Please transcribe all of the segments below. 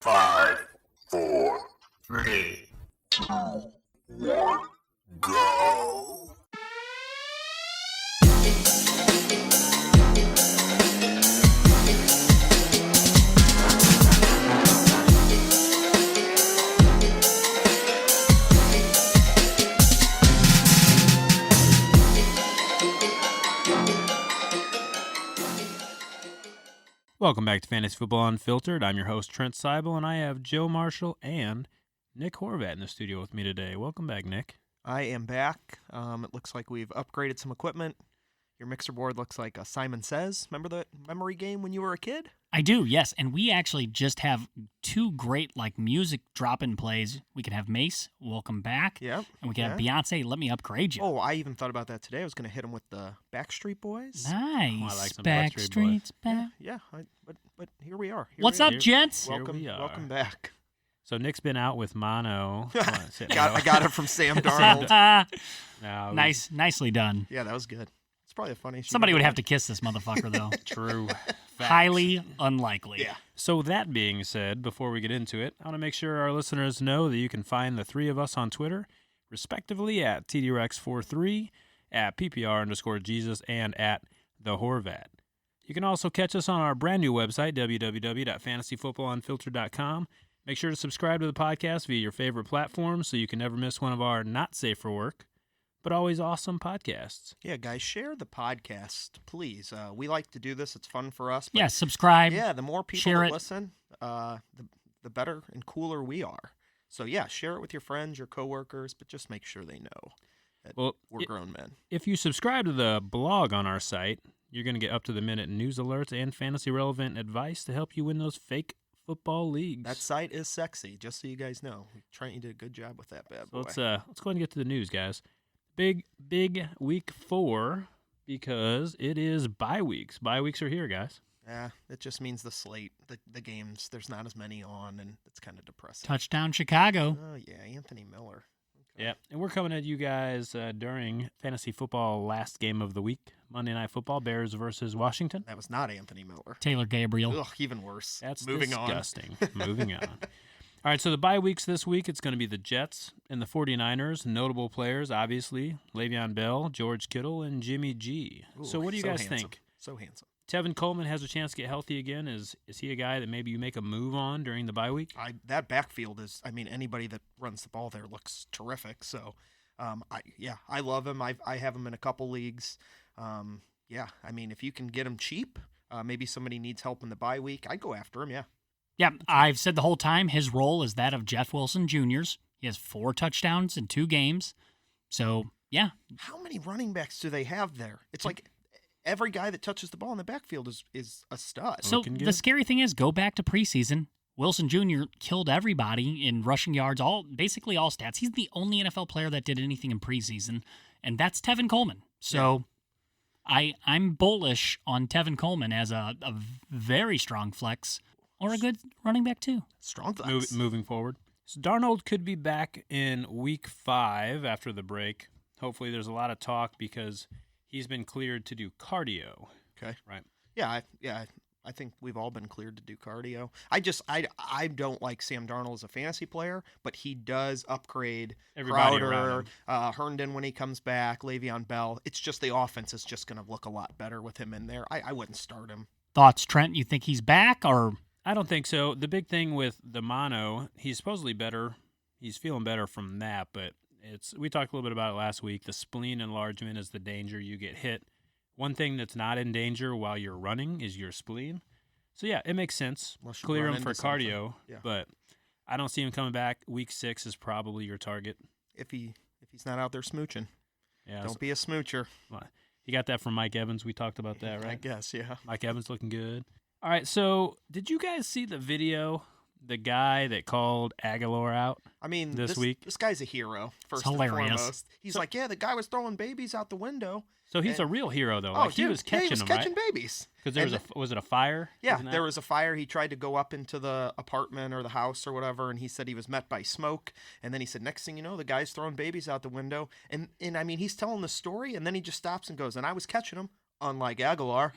5, 4, 3, 2, 1, go. Welcome back to Fantasy Football Unfiltered. I'm your host, Trent Seibel, and I have Joe Marshall and Nick Horvat in the studio with me today. Welcome back, Nick. I am back. It looks like we've upgraded some equipment. Your mixer board looks like a Simon Says. Remember the memory game when you were a kid? I do, yes. And we actually just have two great music drop-in plays. We can have Mace, Welcome Back. Yep. And we can have Beyonce, Let Me Upgrade You. Oh, I even thought about that today. I was going to hit him with the Backstreet Boys. Nice. Oh, I like some Backstreet's back. Yeah. But here we are. What's up, gents? Welcome back. So Nick's been out with mono. I got it from Sam Darnold. Nicely done. Yeah, that was good. It's probably a funny. Somebody would have to kiss this motherfucker, though. True. Facts. Highly unlikely. Yeah. So that being said, before we get into it, I want to make sure our listeners know that you can find the three of us on Twitter, respectively at TDRex43, at PPR_Jesus, and at The Horvat. You can also catch us on our brand new website, www.fantasyfootballunfiltered.com. Make sure to subscribe to the podcast via your favorite platform so you can never miss one of our not safe for work, but always awesome podcasts. Yeah, guys, share the podcast, please. We like to do this. It's fun for us. But Yeah, subscribe. yeah, the more people share that it. listen, the better and cooler we are. So, yeah, share it with your friends, your coworkers, but just make sure they know that we're grown men. If you subscribe to the blog on our site, you're going to get up-to-the-minute news alerts and fantasy-relevant advice to help you win those fake football leagues. That site is sexy, just so you guys know. Trent, you did a good job with that bad boy. Let's go ahead and get to the news, guys. Big week 4 because it is bye weeks. Bye weeks are here, guys. Yeah, it just means the slate, the games, there's not as many on, and it's kind of depressing. Touchdown Chicago. Oh, yeah, Anthony Miller. Okay. Yeah, and we're coming at you guys during fantasy football last game of the week, Monday Night Football, Bears versus Washington. That was not Anthony Miller. Taylor Gabriel. Ugh, even worse. That's Moving disgusting. Moving on. All right, so the bye weeks this week, it's going to be the Jets and the 49ers. Notable players, obviously, Le'Veon Bell, George Kittle, and Jimmy G. Ooh, so what do you guys handsome. think? So handsome. Tevin Coleman has a chance to get healthy again. Is he a guy that maybe you make a move on during the bye week? That backfield is, anybody that runs the ball there looks terrific. So, I love him. I have him in a couple leagues. If you can get him cheap, maybe somebody needs help in the bye week, I'd go after him, yeah. Yeah, I've said the whole time his role is that of Jeff Wilson Jr.'s. He has 4 touchdowns in 2 games. So, yeah. How many running backs do they have there? It's like every guy that touches the ball in the backfield is a stud. So the scary thing is, go back to preseason. Wilson Jr. killed everybody in rushing yards, basically all stats. He's the only NFL player that did anything in preseason, and that's Tevin Coleman. So I'm bullish on Tevin Coleman as a very strong flex. Or a good running back, too. Strong flex. Moving forward. So Darnold could be back in week 5 after the break. Hopefully there's a lot of talk because he's been cleared to do cardio. Okay. Right. Yeah, I think we've all been cleared to do cardio. I don't like Sam Darnold as a fantasy player, but he does upgrade Everybody Crowder, around Herndon when he comes back, Le'Veon Bell. It's just the offense is just going to look a lot better with him in there. I wouldn't start him. Thoughts, Trent? You think he's back, or... I don't think so. The big thing with the mono, he's supposedly better. He's feeling better from that, but we talked a little bit about it last week. The spleen enlargement is the danger. You get hit. One thing that's not in danger while you're running is your spleen. So, yeah, it makes sense. Clear him for cardio, but I don't see him coming back. Week 6 is probably your target. If he's not out there smooching. Yeah, don't be a smoocher. You got that from Mike Evans. We talked about that, right? I guess, yeah. Mike Evans looking good. All right, so did you guys see the video, the guy that called Aguilar out this week? This guy's a hero, first and foremost. He's the guy was throwing babies out the window. So he's a real hero, though. He was catching them, catching right? babies. Because was it a fire? Yeah, there was a fire. He tried to go up into the apartment or the house or whatever, and he said he was met by smoke. And then he said, next thing you know, the guy's throwing babies out the window. And he's telling the story, and then he just stops and goes, and I was catching them, unlike Aguilar.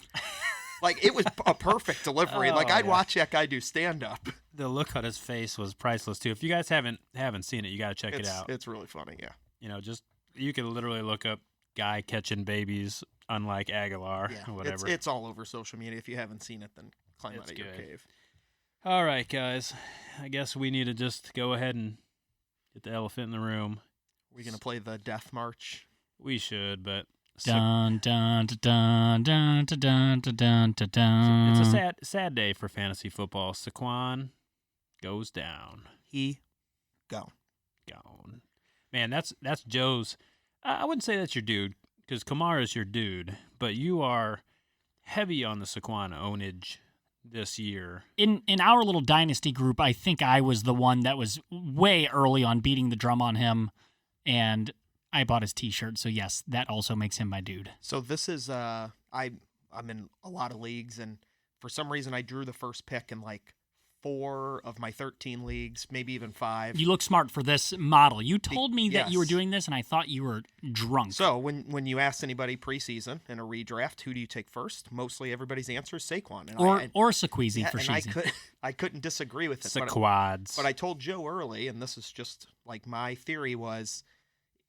It was a perfect delivery. I'd watch that guy do stand-up. The look on his face was priceless too. If you guys haven't seen it, you got to check it out. It's really funny, yeah. You know, just you can literally look up guy catching babies, unlike Aguilar or whatever. It's all over social media. If you haven't seen it, then climb out of your cave. All right, guys. I guess we need to just go ahead and get the elephant in the room. We're gonna play the Death March. We should, but dun dun dun dun dun dun dun dun dun. It's a sad day for fantasy football. Saquon goes down. He gone. Man, that's Joe's. I wouldn't say that's your dude because Kamara's your dude, but you are heavy on the Saquon ownage this year. In our little dynasty group, I think I was the one that was way early on beating the drum on him, and I bought his T-shirt. So yes, that also makes him my dude. So this is I'm in a lot of leagues, and for some reason I drew the first pick in like 4 of my 13 leagues, maybe even 5. You look smart for this model. You told me that you were Yes. doing this, and I thought you were drunk. So when you asked anybody preseason in a redraft, who do you take first? Mostly everybody's answer is Saquon. And or Sequeezy for and season. I couldn't disagree with it. Saquads. But I told Joe early, and this is just like my theory was,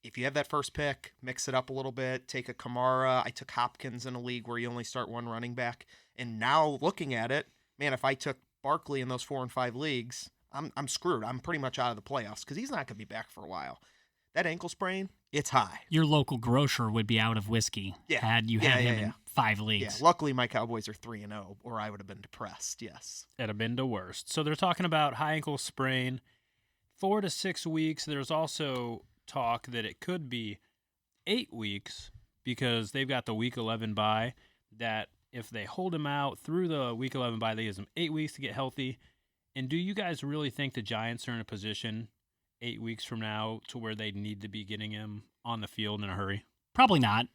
if you have that first pick, mix it up a little bit, take a Kamara. I took Hopkins in a league where you only start one running back. And now looking at it, man, if I took Barkley in those 4 and 5 leagues, I'm screwed. I'm pretty much out of the playoffs because he's not going to be back for a while. That ankle sprain, it's high. Your local grocer would be out of whiskey had you had him in 5 leagues. Yeah, luckily my Cowboys are 3-0, or I would have been depressed, yes. It'd have been the worst. So they're talking about high ankle sprain, 4 to 6 weeks. There's also talk that it could be 8 weeks because they've got the Week 11 bye, that if they hold him out through the Week 11 bye, they give him 8 weeks to get healthy. And do you guys really think the Giants are in a position 8 weeks from now to where they need to be getting him on the field in a hurry? Probably not.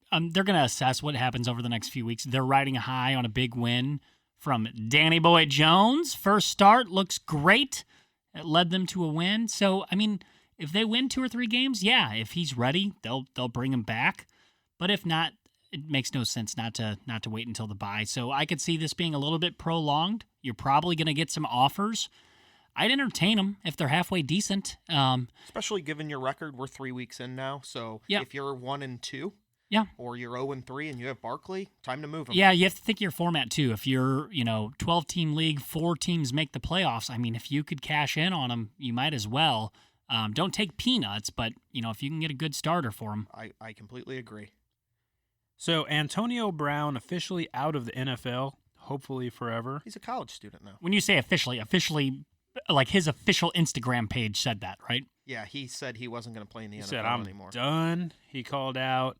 They're going to assess what happens over the next few weeks. They're riding high on a big win from Danny Boy Jones. First start looks great. It led them to a win. So, I mean, if they win 2 or 3 games, yeah, if he's ready, they'll bring him back. But if not, it makes no sense not to wait until the bye. So I could see this being a little bit prolonged. You're probably going to get some offers. I'd entertain them if they're halfway decent. Especially given your record, we're 3 weeks in now. So if you're 1-2, or you're 0-3 and you have Barkley, time to move him. Yeah, you have to think your format too. If you're 12-team league, 4 teams make the playoffs. I mean, if you could cash in on them, you might as well. Don't take peanuts, but if you can get a good starter for them. I completely agree. So Antonio Brown officially out of the NFL, hopefully forever. He's a college student now. When you say officially, like his official Instagram page said that, right? Yeah, he said he wasn't going to play in the NFL said, I'm anymore. done. He called out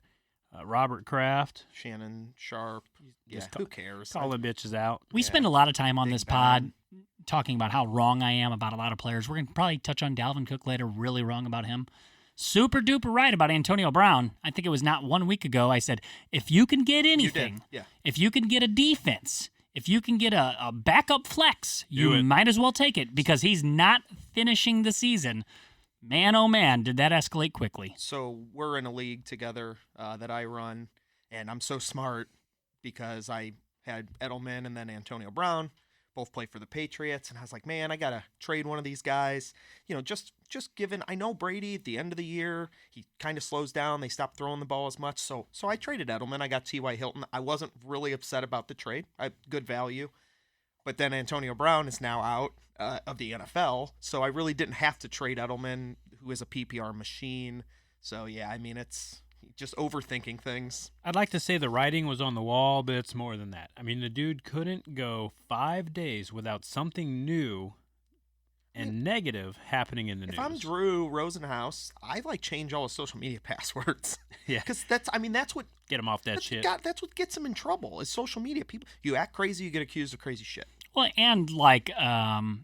Robert Kraft. Shannon Sharp. Yeah, Just who cares? Calling bitches out. We spend a lot of time on this pod talking about how wrong I am about a lot of players. We're going to probably touch on Dalvin Cook later, really wrong about him. Super duper right about Antonio Brown. I think it was not 1 week ago. I said, if you can get anything, if you can get a defense, if you can get a backup flex, you might as well take it because he's not finishing the season. Man, oh man, did that escalate quickly. So we're in a league together that I run, and I'm so smart because I had Edelman and then Antonio Brown. Both play for the Patriots, and I was like, man, I gotta trade one of these guys. Just given, I know Brady at the end of the year, he kind of slows down. They stop throwing the ball as much. So I traded Edelman. I got T.Y. Hilton. I wasn't really upset about the trade. Good value. But then Antonio Brown is now out of the NFL, so I really didn't have to trade Edelman, who is a PPR machine. So yeah, I mean, it's just overthinking things. I'd like to say the writing was on the wall, but it's more than that. I mean, the dude couldn't go 5 days without something new and negative happening in the news. If I'm Drew Rosenhaus, I change all his social media passwords. Yeah, because that's what get him off that shit. That's what gets him in trouble. Is social media. People, you act crazy, you get accused of crazy shit. Well, and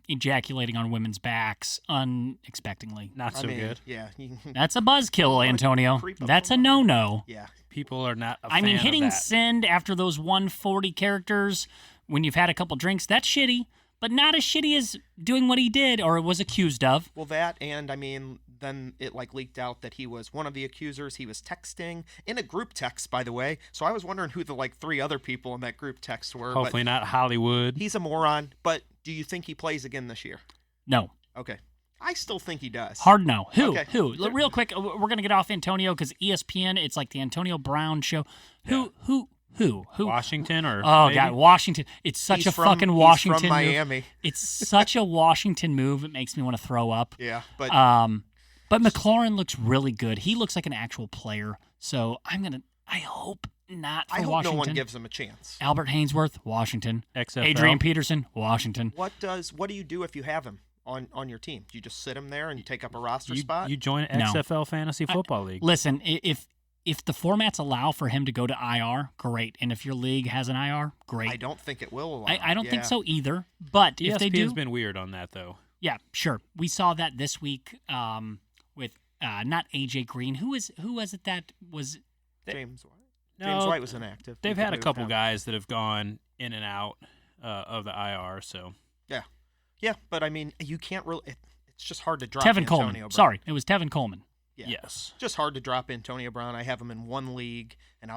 ejaculating on women's backs unexpectedly. Not so good. Yeah. That's a buzzkill, Antonio. That's a no-no. Yeah. People are not a fan I mean, hitting of that. send after those 140 characters when you've had a couple drinks, that's shitty, but not as shitty as doing what he did or was accused of. Well, that, and I mean, then it leaked out that he was one of the accusers. He was texting in a group text, by the way. So I was wondering who the 3 other people in that group text were. Hopefully not Hollywood. He's a moron, but Do you think he plays again this year? No. Okay. I still think he does. Hard no. Who? Okay. Who? Real quick, we're going to get off Antonio because ESPN, it's like the Antonio Brown show. Who? Washington or Oh, maybe? God, Washington. It's such He's a from- fucking he's Washington from Miami. move. It's such a Washington move. It makes me want to throw up. Yeah, but But McLaurin looks really good. He looks like an actual player. So I hope not for I hope Washington. no one gives him a chance. Albert Hainsworth, Washington. XFL. Adrian Peterson, Washington. What do you do if you have him on your team? Do you just sit him there and you take up a roster spot? You join No. XFL Fantasy Football League. Listen, if the formats allow for him to go to IR, great. And if your league has an IR, great. I don't think it will allow. I don't think Yeah. so either. But if they do, ESPN's been weird on that though. yeah, sure. We saw that this week with not AJ Green. Who was it that was? James White. No, James White was inactive. They've We had a played with couple him. guys that have gone in and out of the IR. So Yeah, but I mean, you can't really. It's just hard to drop Tevin Antonio Coleman. Brown. Sorry, it was Tevin Coleman. Yeah. yes, Just hard to drop Antonio Brown. I have him in one league, and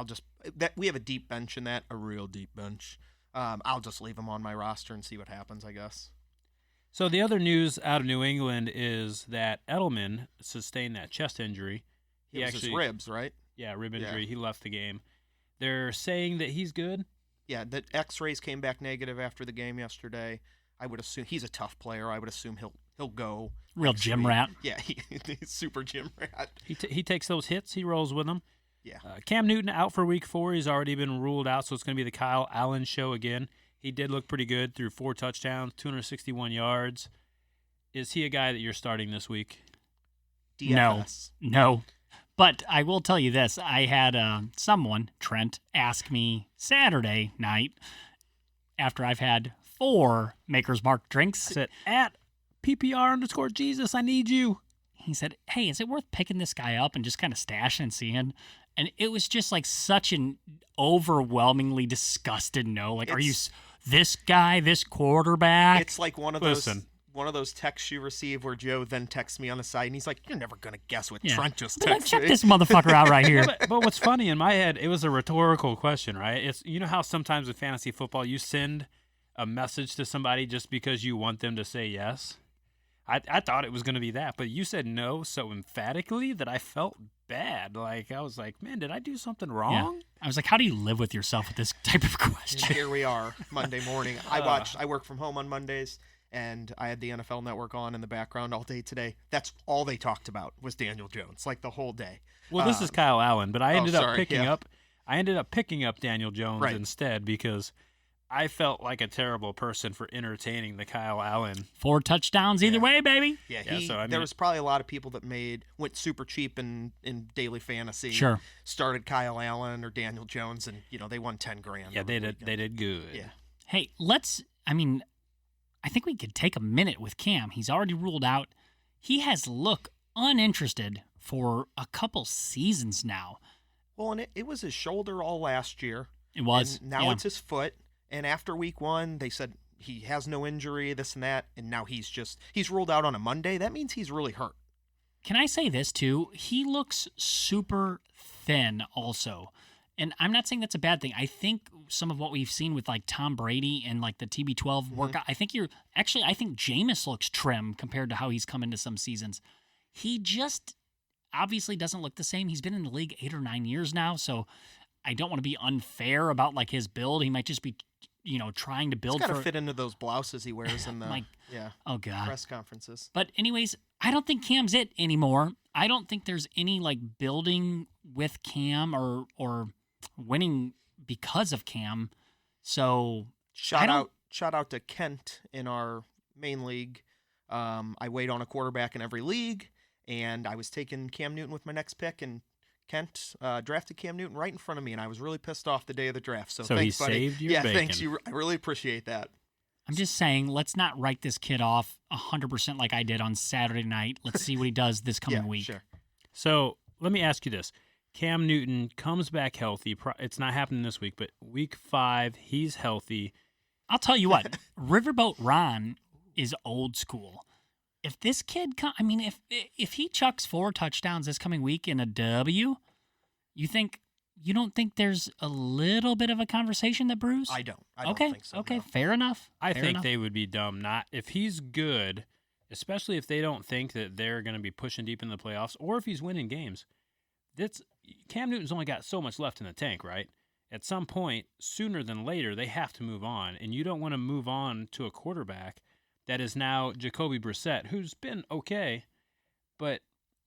we have a deep bench in that, a real deep bench. I'll just leave him on my roster and see what happens, I guess. So the other news out of New England is that Edelman sustained that chest injury. It was his ribs, right? Yeah, rib injury. He left the game. They're saying that he's good. Yeah, the X-rays came back negative after the game yesterday. I would assume he's a tough player. I would assume he'll go. Real next gym week. rat. Yeah, he's super gym rat. He takes those hits. He rolls with them. Yeah. Cam Newton out for Week 4. He's already been ruled out, so it's going to be the Kyle Allen show again. He did look pretty good through 4 touchdowns, 261 yards. Is he a guy that you're starting this week? DFS. No. But I will tell you this. I had someone, Trent, ask me Saturday night after I've had 4 Maker's Mark drinks. I said, at PPR_Jesus, I need you. He said, hey, is it worth picking this guy up and just kind of stashing and seeing? And it was just like such an overwhelmingly disgusted no. Like, are you this guy, this quarterback? It's like one of those texts you receive where Joe then texts me on the side, and he's like, "You're never gonna guess what Trent just But, like, texted check me." this motherfucker out right here. But what's funny in my head, it was a rhetorical question, right? It's you know how sometimes with fantasy football you send a message to somebody just because you want them to say yes. I thought it was going to be that, but you said no so emphatically that I felt bad. Like I was like, man, did I do something wrong? Yeah. I was like, how do you live with yourself with this type of And question? here we are, Monday morning. I work from home on Mondays, and I had the NFL Network on in the background all day today. That's all they talked about was Daniel Jones, like the whole day. Well, this is Kyle Allen, but I ended up picking yeah. up. I ended up picking up Daniel Jones Right. instead because I felt like a terrible person for entertaining the Kyle Allen. 4 touchdowns either way, baby. Yeah, Yeah, so I mean- there was probably a lot of people that went super cheap in daily fantasy. Sure. Started Kyle Allen or Daniel Jones, and they won $10,000. Yeah, over they the did. weekend. They did good. Yeah. Hey, I think we could take a minute with Cam. He's already ruled out. He has looked uninterested for a couple seasons now. Well, and it was his shoulder all last year. It was. And now yeah. it's his foot. And after week 1, they said he has no injury, this and that. And now he's ruled out on a Monday. That means he's really hurt. Can I say this too? He looks super thin also. And I'm not saying that's a bad thing. I think some of what we've seen with like Tom Brady and like the TB12 workout, I think Jameis looks trim compared to how he's come into some seasons. He just obviously doesn't look the same. He's been in the league 8 or 9 years now, so I don't want to be unfair about like his build. He might just be, trying to build He's got to for fit into those blouses he wears in the oh god. press conferences. But anyways, I don't think Cam's it anymore. I don't think there's any like building with Cam or winning because of Cam. So Shout out to Kent in our main league. I wait on a quarterback in every league, and I was taking Cam Newton with my next pick, and Kent drafted Cam Newton right in front of me, and I was really pissed off the day of the draft. So he thanks, buddy. saved your bacon. Thanks. I really appreciate that. I'm just saying, let's not write this kid off 100% like I did on Saturday night. Let's see what he does this coming week. Sure. So let me ask you this. Cam Newton comes back healthy. It's not happening this week, but week 5, he's healthy. I'll tell you what, Riverboat Ron is old school. If this kid, if he chucks 4 touchdowns this coming week in a W, you think you don't think there's a little bit of a conversation that brews? I don't think so. Okay, no. fair enough. I fair think enough. they would be dumb not if he's good, especially if they don't think that they're going to be pushing deep in the playoffs, or if he's winning games. Cam Newton's only got so much left in the tank, right? At some point, sooner than later, they have to move on, and you don't want to move on to a quarterback that is now Jacoby Brissett, who's been okay, but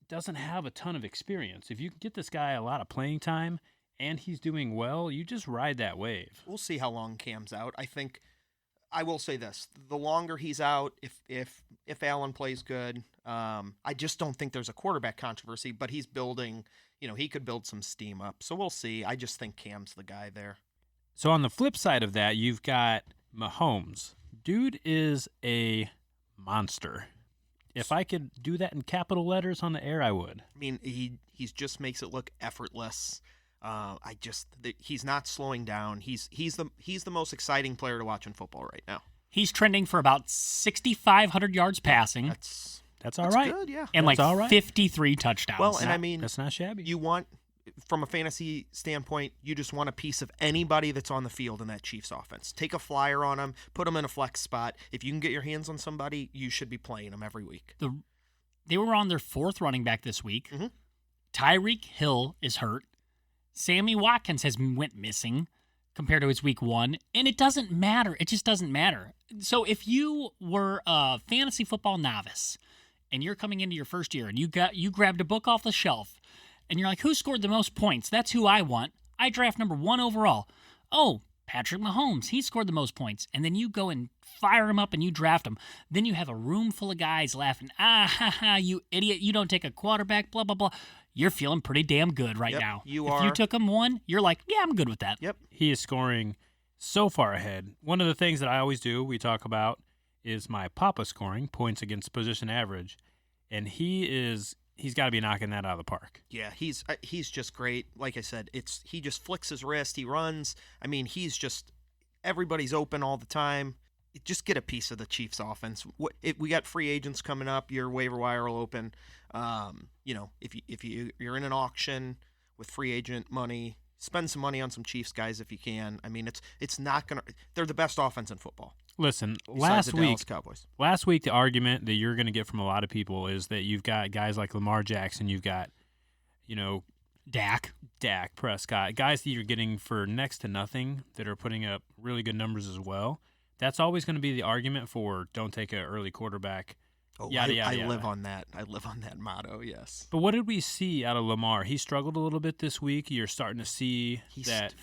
doesn't have a ton of experience. If you can get this guy a lot of playing time and he's doing well, you just ride that wave. We'll see how long Cam's out. I will say this: the longer he's out, if Allen plays good, I just don't think there's a quarterback controversy. But he's building, he could build some steam up. So we'll see. I just think Cam's the guy there. So on the flip side of that, you've got Mahomes. Dude is a monster. If I could do that in capital letters on the air, I would. I mean, he just makes it look effortless. He's not slowing down. He's the most exciting player to watch in football right now. He's trending for about 6,500 yards passing. That's all right. Good, yeah. And That's like all right. 53 touchdowns. Well, and I mean, That's not shabby. you want, from a fantasy standpoint, you just want a piece of anybody that's on the field in that Chiefs offense. Take a flyer on them, put them in a flex spot. If you can get your hands on somebody, you should be playing them every week. They were on their fourth running back this week. Mm-hmm. Tyreek Hill is hurt. Sammy Watkins went missing compared to his week 1, and it doesn't matter. It just doesn't matter. So if you were a fantasy football novice and you're coming into your first year and you grabbed a book off the shelf and you're like, who scored the most points? That's who I want. I draft number 1 overall. Oh, Patrick Mahomes, he scored the most points. And then you go and fire him up and you draft him. Then you have a room full of guys laughing, you idiot, you don't take a quarterback, blah, blah, blah. You're feeling pretty damn good right now. If you took him 1, you're like, yeah, I'm good with that. Yep. He is scoring so far ahead. One of the things that I always do, we talk about, is my Papa scoring, points against position average. And he's got to be knocking that out of the park. Yeah, he's just great. Like I said, he just flicks his wrist, he runs. I mean, everybody's open all the time. Just get a piece of the Chiefs offense. We got free agents coming up. Your waiver wire will open. If you're in an auction with free agent money, spend some money on some Chiefs guys if you can. I mean, it's not gonna. They're the best offense in football. Listen, Besides the Dallas Cowboys. Last week, the argument that you're going to get from a lot of people is that you've got guys like Lamar Jackson, you've got, Dak Prescott, guys that you're getting for next to nothing that are putting up really good numbers as well. That's always going to be the argument for don't take an early quarterback. Oh, yada, yada, I yada. live on that. I live on that motto. Yes. But what did we see out of Lamar? He struggled a little bit this week. You're starting to see that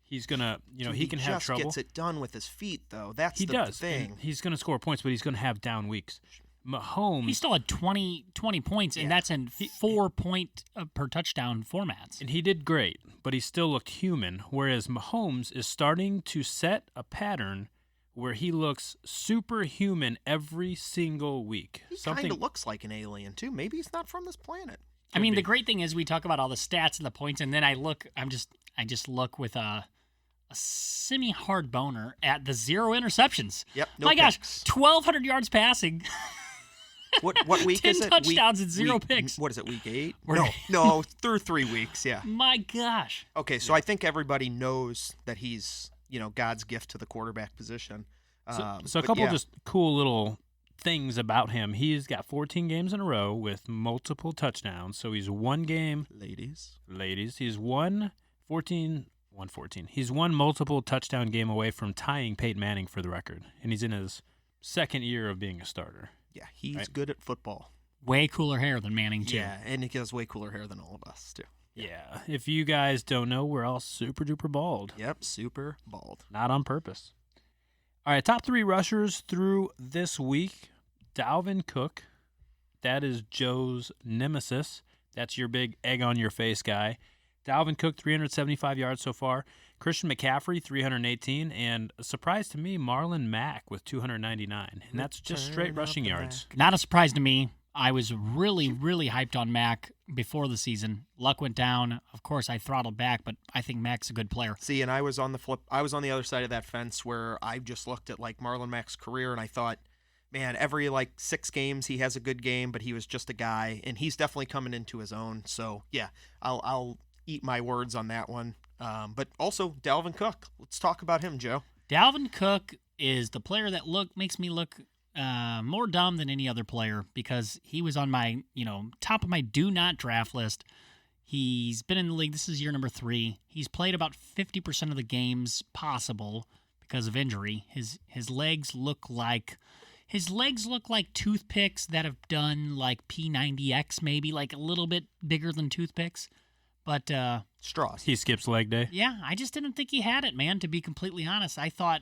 he's gonna, he can have trouble. He just gets it done with his feet, though. That's the thing. And he's going to score points, but he's going to have down weeks. Mahomes, he still had 20 points, and that's in 4-point per touchdown formats. And he did great, but he still looked human. Whereas Mahomes is starting to set a pattern where he looks superhuman every single week. He kind of looks like an alien too. Maybe he's not from this planet. I mean, the great thing is we talk about all the stats and the points, and then I just look with a semi-hard boner at the 0 interceptions. Yep. My gosh, 1,200 yards passing. What week 10 is it? touchdowns and 0 picks. What is it, week 8? We're- No, through 3 weeks, yeah. My gosh. Okay, so I think everybody knows that he's, God's gift to the quarterback position. So a couple just cool little things about him. He's got 14 games in a row with multiple touchdowns. So he's one game. Ladies. He's won 14. He's one multiple touchdown game away from tying Peyton Manning for the record. And he's in his second year of being a starter. Yeah, he's good at football. Way cooler hair than Manning, too. Yeah, and he has way cooler hair than all of us, too. Yeah. If you guys don't know, we're all super duper bald. Yep, super bald. Not on purpose. All right, top 3 rushers through this week. Dalvin Cook. That is Joe's nemesis. That's your big egg on your face guy. Dalvin Cook, 375 yards so far. Christian McCaffrey, 318. And a surprise to me, Marlon Mack with 299. And that's just straight rushing yards. Not a surprise to me. I was really, really hyped on Mack before the season. Luck went down. Of course, I throttled back, but I think Mack's a good player. See, and I was on the other side of that fence where I just looked at Marlon Mack's career and I thought, man, every 6 games he has a good game, but he was just a guy, and he's definitely coming into his own. So yeah, I'll eat my words on that one. But also Dalvin Cook. Let's talk about him, Joe. Dalvin Cook is the player that makes me look more dumb than any other player because he was on my top of my do not draft list. He's been in the league. This is year number 3. He's played about 50% of the games possible because of injury. His legs look like toothpicks that have done like P90X, maybe like a little bit bigger than toothpicks. But straws. He skips leg day. Yeah, I just didn't think he had it, man. To be completely honest, I thought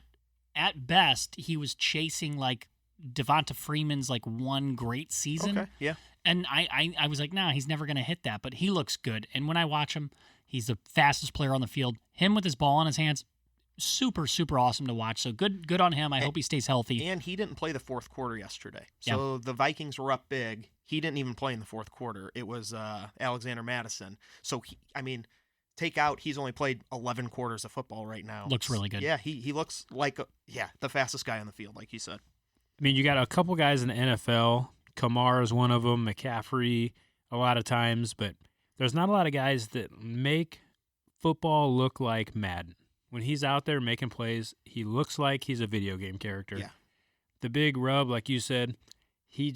at best he was chasing like Devonta Freeman's like one great season. Okay, yeah. And I was like, nah, he's never going to hit that. But he looks good. And when I watch him, he's the fastest player on the field. Him with his ball in his hands, super, super awesome to watch. So good on him. I hope he stays healthy. And he didn't play the fourth quarter yesterday. So The Vikings were up big. He didn't even play in the fourth quarter. It was Alexander Madison. So, he's only played 11 quarters of football right now. Looks really good. Yeah, he looks like the fastest guy on the field, like you said. I mean, you got a couple guys in the NFL. Kamara is one of them, McCaffrey a lot of times, but there's not a lot of guys that make football look like Madden. When he's out there making plays, he looks like he's a video game character. Yeah. The big rub, like you said, he's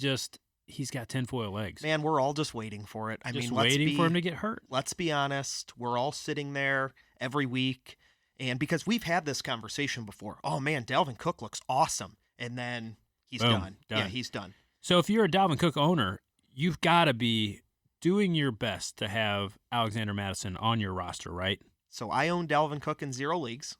got tinfoil legs. Man, we're all just waiting for it. Just waiting for him to get hurt. Let's be honest. We're all sitting there every week, and because we've had this conversation before, oh man, Dalvin Cook looks awesome, and then he's done. Yeah, he's done. So if you're a Dalvin Cook owner, you've got to be doing your best to have Alexander Madison on your roster, right? So I own Dalvin Cook in 0 leagues,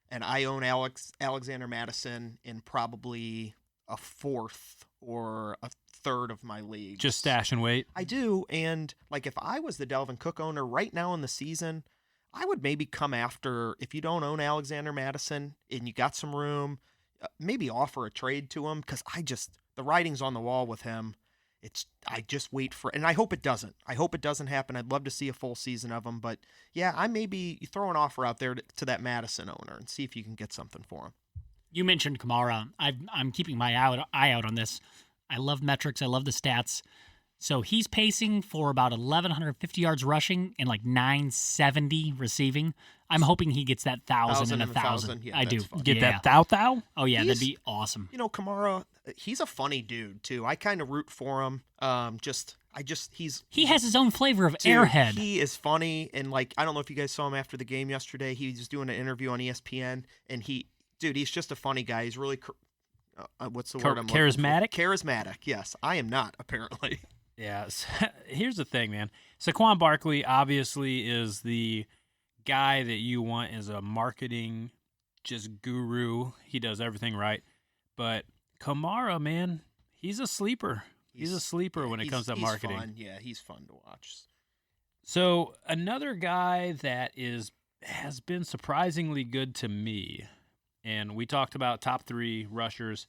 and I own Alexander Madison in probably a 4th or a 3rd of my leagues. Just stash and wait? I do, and like if I was the Dalvin Cook owner right now in the season, I would maybe come after, if you don't own Alexander Madison and you got some room, maybe offer a trade to him, because the writing's on the wall with him. I just wait for, and I hope it doesn't. I hope it doesn't happen. I'd love to see a full season of him, but yeah, I maybe throw an offer out there to that Madison owner and see if you can get something for him. You mentioned Kamara. I'm keeping my eye out on this. I love metrics. I love the stats. So he's pacing for about 1,150 yards rushing and like 970 receiving. I'm hoping he gets that 1,000 and 1,000. Yeah, I do. fun. Get that thou? Oh, yeah, that'd be awesome. Kamara, he's a funny dude, too. I kind of root for him. He has his own flavor of airhead. He is funny, and like, I don't know if you guys saw him after the game yesterday. He was doing an interview on ESPN, and he's just a funny guy. He's really, what's the word I'm looking for? Charismatic? Charismatic, yes. I am not, apparently. Yeah. Here's the thing, man. Saquon Barkley obviously is the guy that you want as a marketing just guru. He does everything right. But Kamara, man, he's a sleeper. He's a sleeper when it comes to marketing. Fun. Yeah, he's fun to watch. So another guy that has been surprisingly good to me, and we talked about top 3 rushers,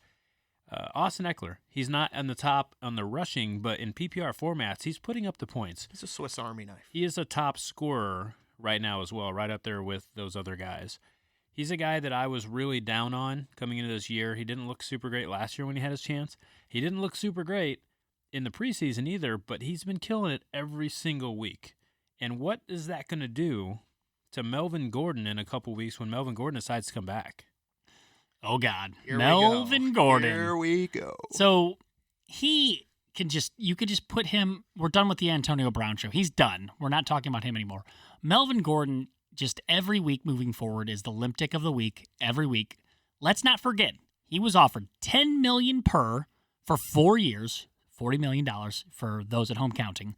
Austin Eckler. He's not on the top on the rushing, but in PPR formats, he's putting up the points. He's a Swiss Army knife. He is a top scorer right now as well, right up there with those other guys. He's a guy that I was really down on coming into this year. He didn't look super great last year when he had his chance. He didn't look super great in the preseason either, but he's been killing it every single week. And what is that going to do to Melvin Gordon in a couple weeks when Melvin Gordon decides to come back? Oh, God. Melvin Gordon. Here we go. So you could just put him, we're done with the Antonio Brown show. He's done. We're not talking about him anymore. Melvin Gordon, just every week moving forward, is the limp dick of the week, every week. Let's not forget, he was offered $10 million per for 4 years, $40 million for those at home counting.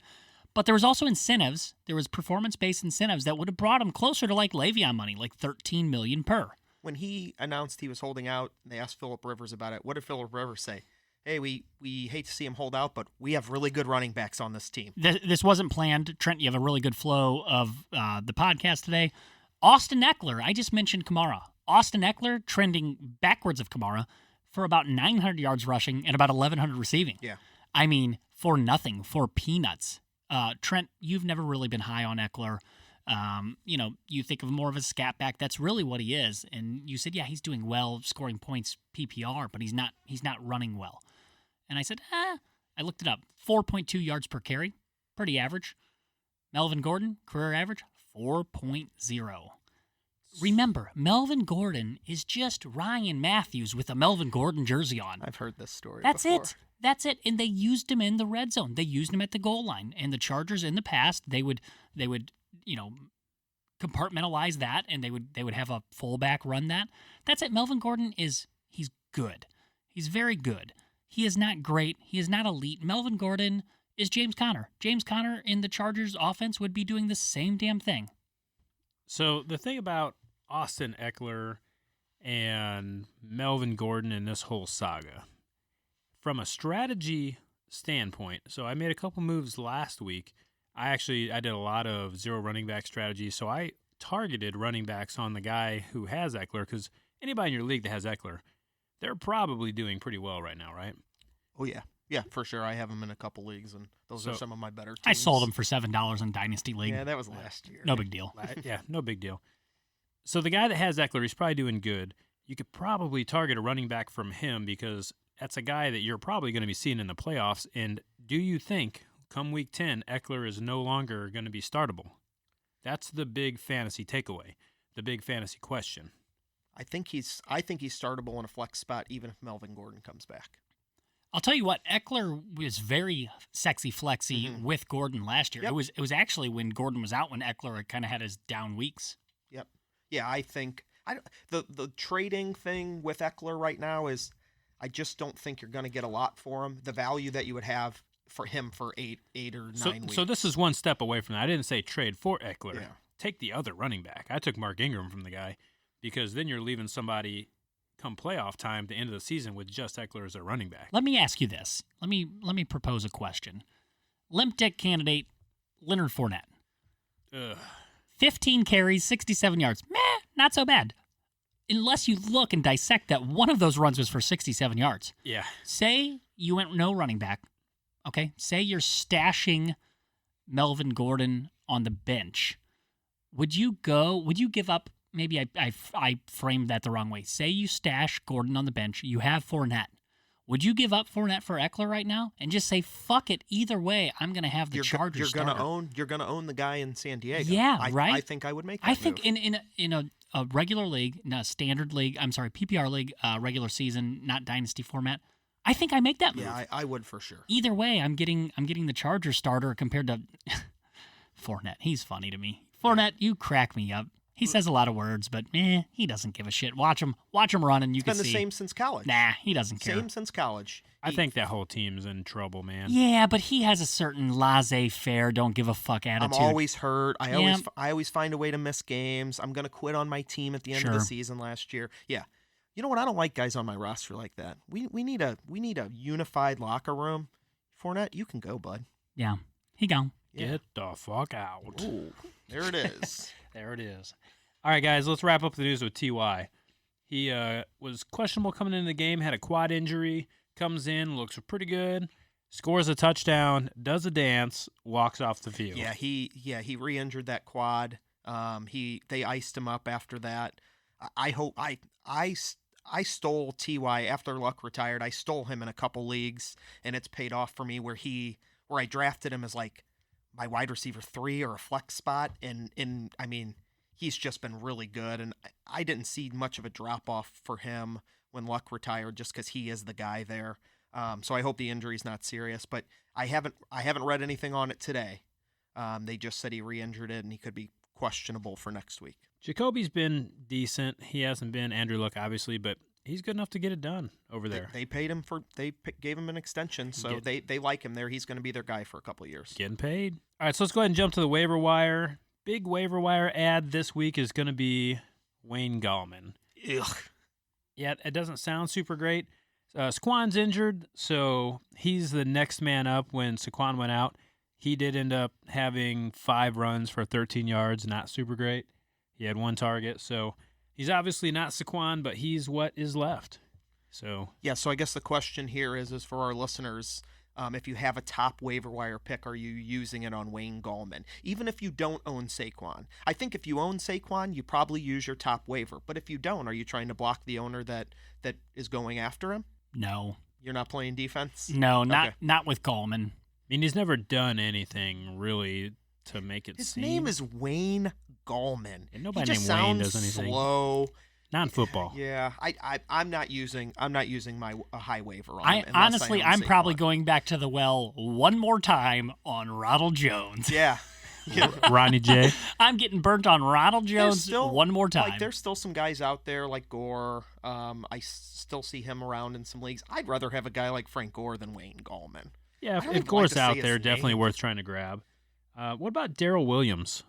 But there was also incentives. There was performance-based incentives that would have brought him closer to like Le'Veon money, like $13 million per. When he announced he was holding out, they asked Phillip Rivers about it. What did Phillip Rivers say? Hey, we hate to see him hold out, but we have really good running backs on this team. This wasn't planned. Trent, you have a really good flow of the podcast today. Austin Eckler, I just mentioned Kamara. Austin Eckler trending backwards of Kamara for about 900 yards rushing and about 1,100 receiving. Yeah. I mean, for nothing, for peanuts. Trent, you've never really been high on Eckler. You think of more of a scat back. That's really what he is. And you said, yeah, he's doing well, scoring points PPR, but he's not running well. And I said, I looked it up. 4.2 yards per carry, pretty average. Melvin Gordon, career average, 4.0. remember, Melvin Gordon is just Ryan Matthews with a Melvin Gordon jersey on. I've heard this story That's before. it. That's it. And they used him in the red zone. They used him at the goal line. And the Chargers in the past, they would compartmentalize that, and they would have a fullback run that. That's it. Melvin Gordon he's good. He's very good. He is not great. He is not elite. Melvin Gordon is James Conner. James Conner in the Chargers offense would be doing the same damn thing. So the thing about Austin Eckler and Melvin Gordon in this whole saga, from a strategy standpoint, so I made a couple moves last week. I did a lot of zero running back strategy, so I targeted running backs on the guy who has Eckler, because anybody in your league that has Eckler, they're probably doing pretty well right now, right? Oh, yeah. Yeah, for sure. I have him in a couple leagues, and those are some of my better teams. I sold him for $7 in Dynasty League. Yeah, that was last year. No big deal. Yeah, no big deal. So the guy that has Eckler, he's probably doing good. You could probably target a running back from him, because that's a guy that you're probably going to be seeing in the playoffs. And do you think, come week 10, Eckler is no longer going to be startable? That's the big fantasy takeaway, the big fantasy question. I think he's startable in a flex spot, even if Melvin Gordon comes back. I'll tell you what, Eckler was very sexy flexy with Gordon last year. Yep. It was actually when Gordon was out when Eckler kind of had his down weeks. Yep. Yeah, I think the trading thing with Eckler right now is I just don't think you're going to get a lot for him. The value that you would have for him for eight or 9 weeks. So this is one step away from that. I didn't say trade for Eckler. Yeah. Take the other running back. I took Mark Ingram from the guy, because then you're leaving somebody come playoff time, the end of the season, with just Eckler as a running back. Let me ask you this. Let me propose a question. Limp Dick candidate Leonard Fournette. Ugh. 15 carries, 67 yards. Meh, not so bad. Unless you look and dissect that one of those runs was for 67 yards. Yeah. Say you went no running back. Okay? Say you're stashing Melvin Gordon on the bench. Would you give up? Maybe I framed that the wrong way. Say you stash Gordon on the bench. You have Fournette. Would you give up Fournette for Eckler right now and just say, fuck it, either way, I'm going to have the Chargers You're starter? You're gonna own the guy in San Diego. Yeah, right? I think I would make that I think move. in a regular league, in a standard league, PPR league, regular season, not dynasty format, I think I make that move. Yeah, I would for sure. Either way, I'm getting the Chargers starter compared to Fournette. He's funny to me. Fournette, you crack me up. He says a lot of words, but he doesn't give a shit. Watch him run, and you can see. It's been the same since college. Nah, he doesn't care. Same since college. I think that whole team's in trouble, man. Yeah, but he has a certain laissez-faire, don't give a fuck attitude. I'm always hurt. I always find a way to miss games. I'm gonna quit on my team at the end of the season last year. Yeah. You know what? I don't like guys on my roster like that. We need a unified locker room. Fournette, you can go, bud. Yeah, he gone. Yeah. Get the fuck out. Ooh, there it is. There it is. All right, guys, let's wrap up the news with T.Y. He was questionable coming into the game, had a quad injury, comes in, looks pretty good, scores a touchdown, does a dance, walks off the field. Yeah, he re-injured that quad. They iced him up after that. I stole T.Y. after Luck retired. I stole him in a couple leagues, and it's paid off for me where I drafted him as like my wide receiver 3 or a flex spot, and I mean, he's just been really good, and I didn't see much of a drop-off for him when Luck retired just because he is the guy there. So I hope the injury's not serious, but I haven't read anything on it today. They just said he re-injured it, and he could be questionable for next week. Jacoby's been decent. He hasn't been Andrew Luck, obviously, but he's good enough to get it done over there. They paid him gave him an extension, so they like him there. He's going to be their guy for a couple of years. Getting paid. All right, so let's go ahead and jump to the waiver wire. Big waiver wire ad this week is going to be Wayne Gallman. Ugh. Yeah, it doesn't sound super great. Saquon's injured, so he's the next man up when Saquon went out. He did end up having 5 runs for 13 yards, not super great. He had 1 target, so he's obviously not Saquon, but he's what is left. So I guess the question here is for our listeners, if you have a top waiver wire pick, are you using it on Wayne Gallman? Even if you don't own Saquon. I think if you own Saquon, you probably use your top waiver. But if you don't, are you trying to block the owner that is going after him? No. You're not playing defense? No, not with Gallman. I mean, he's never done anything really to make it His seem. name is Wayne Gallman. And nobody he just named Wayne sounds does anything. slow. Non-football. Yeah, I'm not using my high waiver on him. Honestly, I'm probably going back to the well one more time on Ronald Jones. Yeah. Ronnie J. I'm getting burnt on Ronald Jones one more time. Like, there's still some guys out there like Gore. I still see him around in some leagues. I'd rather have a guy like Frank Gore than Wayne Gallman. Yeah, I don't if even Gore's like to out say there, his definitely name. worth trying to grab. What about Darrell Williams?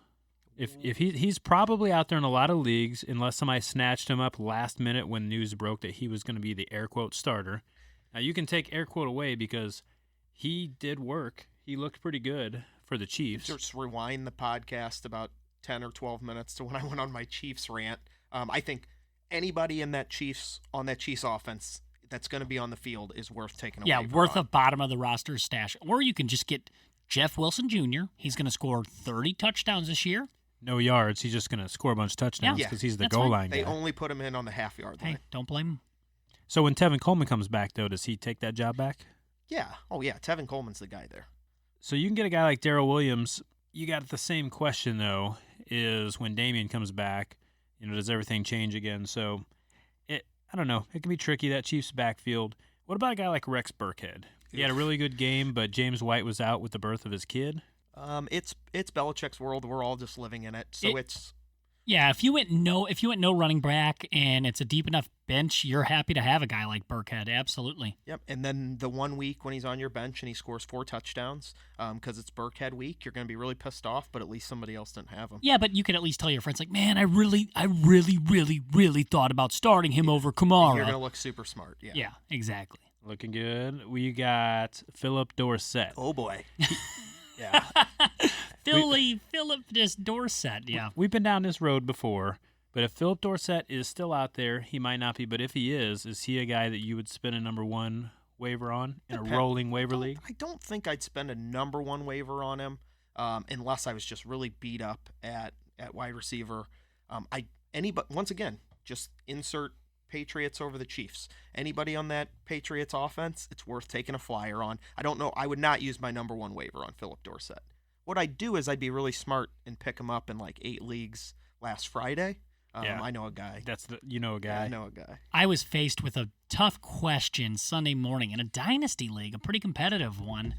If he's probably out there in a lot of leagues, unless somebody snatched him up last minute when news broke that he was going to be the air quote starter. Now you can take air quote away because he did work. He looked pretty good for the Chiefs. Just rewind the podcast about 10 or 12 minutes to when I went on my Chiefs rant. I think anybody on that Chiefs offense that's going to be on the field is worth taking away. Yeah, worth a bottom of the roster stash. Or you can just get Jeff Wilson Jr. He's going to score 30 touchdowns this year. No yards. He's just going to score a bunch of touchdowns Yeah. because he's the That's goal fine. line They guy. only put him in on the half-yard line. Hey, don't blame him. So when Tevin Coleman comes back, though, does he take that job back? Yeah. Oh, yeah. Tevin Coleman's the guy there. So you can get a guy like Darrell Williams. You got the same question, though, is when Damian comes back, does everything change again? So I don't know. It can be tricky, that Chiefs backfield. What about a guy like Rex Burkhead? He had a really good game, but James White was out with the birth of his kid. It's Belichick's world. We're all just living in it. So it's Yeah, if you went no running back and it's a deep enough bench, you're happy to have a guy like Burkhead. Absolutely. yep. And then the 1 week when he's on your bench and he scores 4 touchdowns, because it's Burkhead week, you're going to be really pissed off. But at least somebody else didn't have him. Yeah, but you could at least tell your friends, like, man, I really thought about starting him over Kamara. You're going to look super smart. Yeah. Yeah, exactly. Looking good. We got Philip Dorsett. Oh boy. Yeah. Philip just Dorsett. Yeah. We've been down this road before, but if Philip Dorsett is still out there, he might not be. But if he is he a guy that you would spend a number 1 waiver on in a rolling waiver league? I don't think I'd spend a number 1 waiver on him, unless I was just really beat up at wide receiver. Once again, just insert Patriots over the Chiefs. Anybody on that Patriots offense, it's worth taking a flyer on. I don't know. I would not use my number 1 waiver on Philip Dorsett. What I'd do is I'd be really smart and pick him up in like 8 leagues last Friday. Yeah. I know a guy. That's a guy. Yeah, I know a guy. I was faced with a tough question Sunday morning in a dynasty league, a pretty competitive one.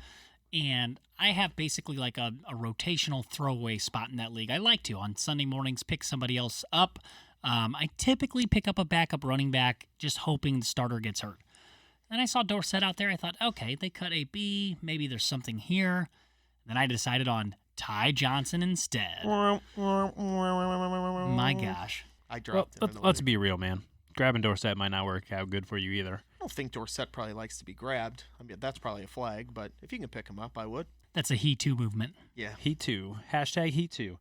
And I have basically like a rotational throwaway spot in that league. I like to, on Sunday mornings, pick somebody else up. I typically pick up a backup running back, just hoping the starter gets hurt. Then I saw Dorsett out there. I thought, okay, they cut a B. Maybe there's something here. Then I decided on Ty Johnson instead. My gosh. I dropped him. Let's be real, man. Grabbing Dorsett might not work out good for you either. I don't think Dorsett probably likes to be grabbed. I mean, that's probably a flag, but if you can pick him up, I would. That's a he too movement. Yeah. He too. Hashtag he too.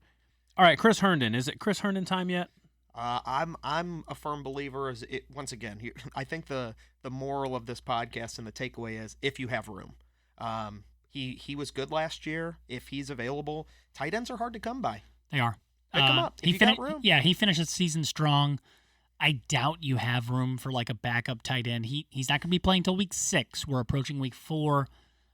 All right, Chris Herndon. Is it Chris Herndon time yet? I'm a firm believer. Once again, I think the moral of this podcast and the takeaway is if you have room. He was good last year. If he's available, tight ends are hard to come by. They are. Pick him up if you got room. Yeah, he finished the season strong. I doubt you have room for like a backup tight end. He's not going to be playing until week 6. We're approaching week 4.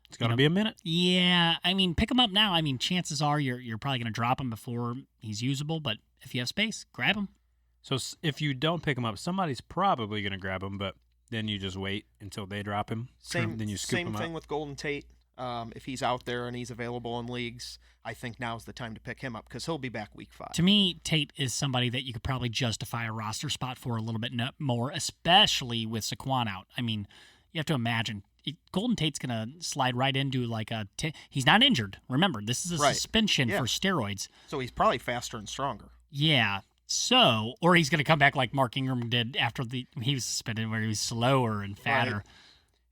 It's going to be a minute. Yeah, I mean, pick him up now. I mean, chances are you're probably going to drop him before he's usable, but if you have space, grab him. So if you don't pick him up, somebody's probably going to grab him, but then you just wait until they drop him. Then you scoop him Same up. thing with Golden Tate. If he's out there and he's available in leagues, I think now's the time to pick him up because he'll be back week 5. To me, Tate is somebody that you could probably justify a roster spot for a little bit more, especially with Saquon out. I mean, you have to imagine Golden Tate's going to slide right into like he's not injured. Remember, this is a suspension for steroids. So he's probably faster and stronger. Yeah. So, or he's going to come back like Mark Ingram did after he was suspended, where he was slower and fatter. Right.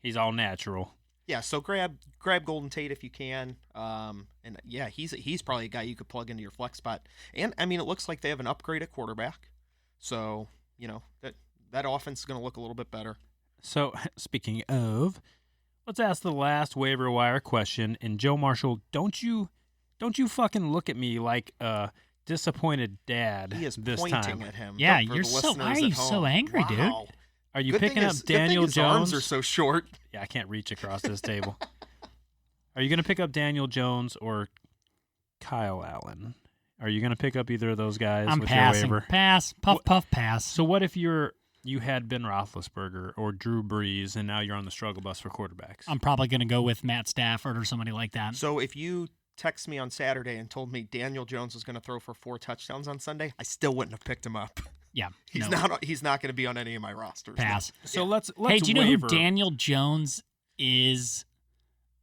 He's all natural. Yeah, so grab Golden Tate if you can. And yeah, he's probably a guy you could plug into your flex spot. And I mean, it looks like they have an upgrade at quarterback. So, that offense is going to look a little bit better. So, speaking of, let's ask the last waiver wire question. And Joe Marshall, don't you fucking look at me like a disappointed dad He is this pointing time. at him. Yeah, For you're the so. Why are listeners you at so home. angry, dude? Wow. Are you Good picking thing up his- Daniel good thing his Jones? arms are so short. Yeah, I can't reach across this table. Are you going to pick up Daniel Jones or Kyle Allen. Are you going to pick up either of those guys I'm with passing. your waiver? Pass. Puff, pass. So what if you had Ben Roethlisberger or Drew Brees, and now you're on the struggle bus for quarterbacks? I'm probably going to go with Matt Stafford or somebody like that. So if you text me on Saturday and told me Daniel Jones was going to throw for 4 touchdowns on Sunday, I still wouldn't have picked him up. Yeah. He's not going to be on any of my rosters. Pass. No. So Yeah. let's Hey, do you know waiver. who Daniel Jones is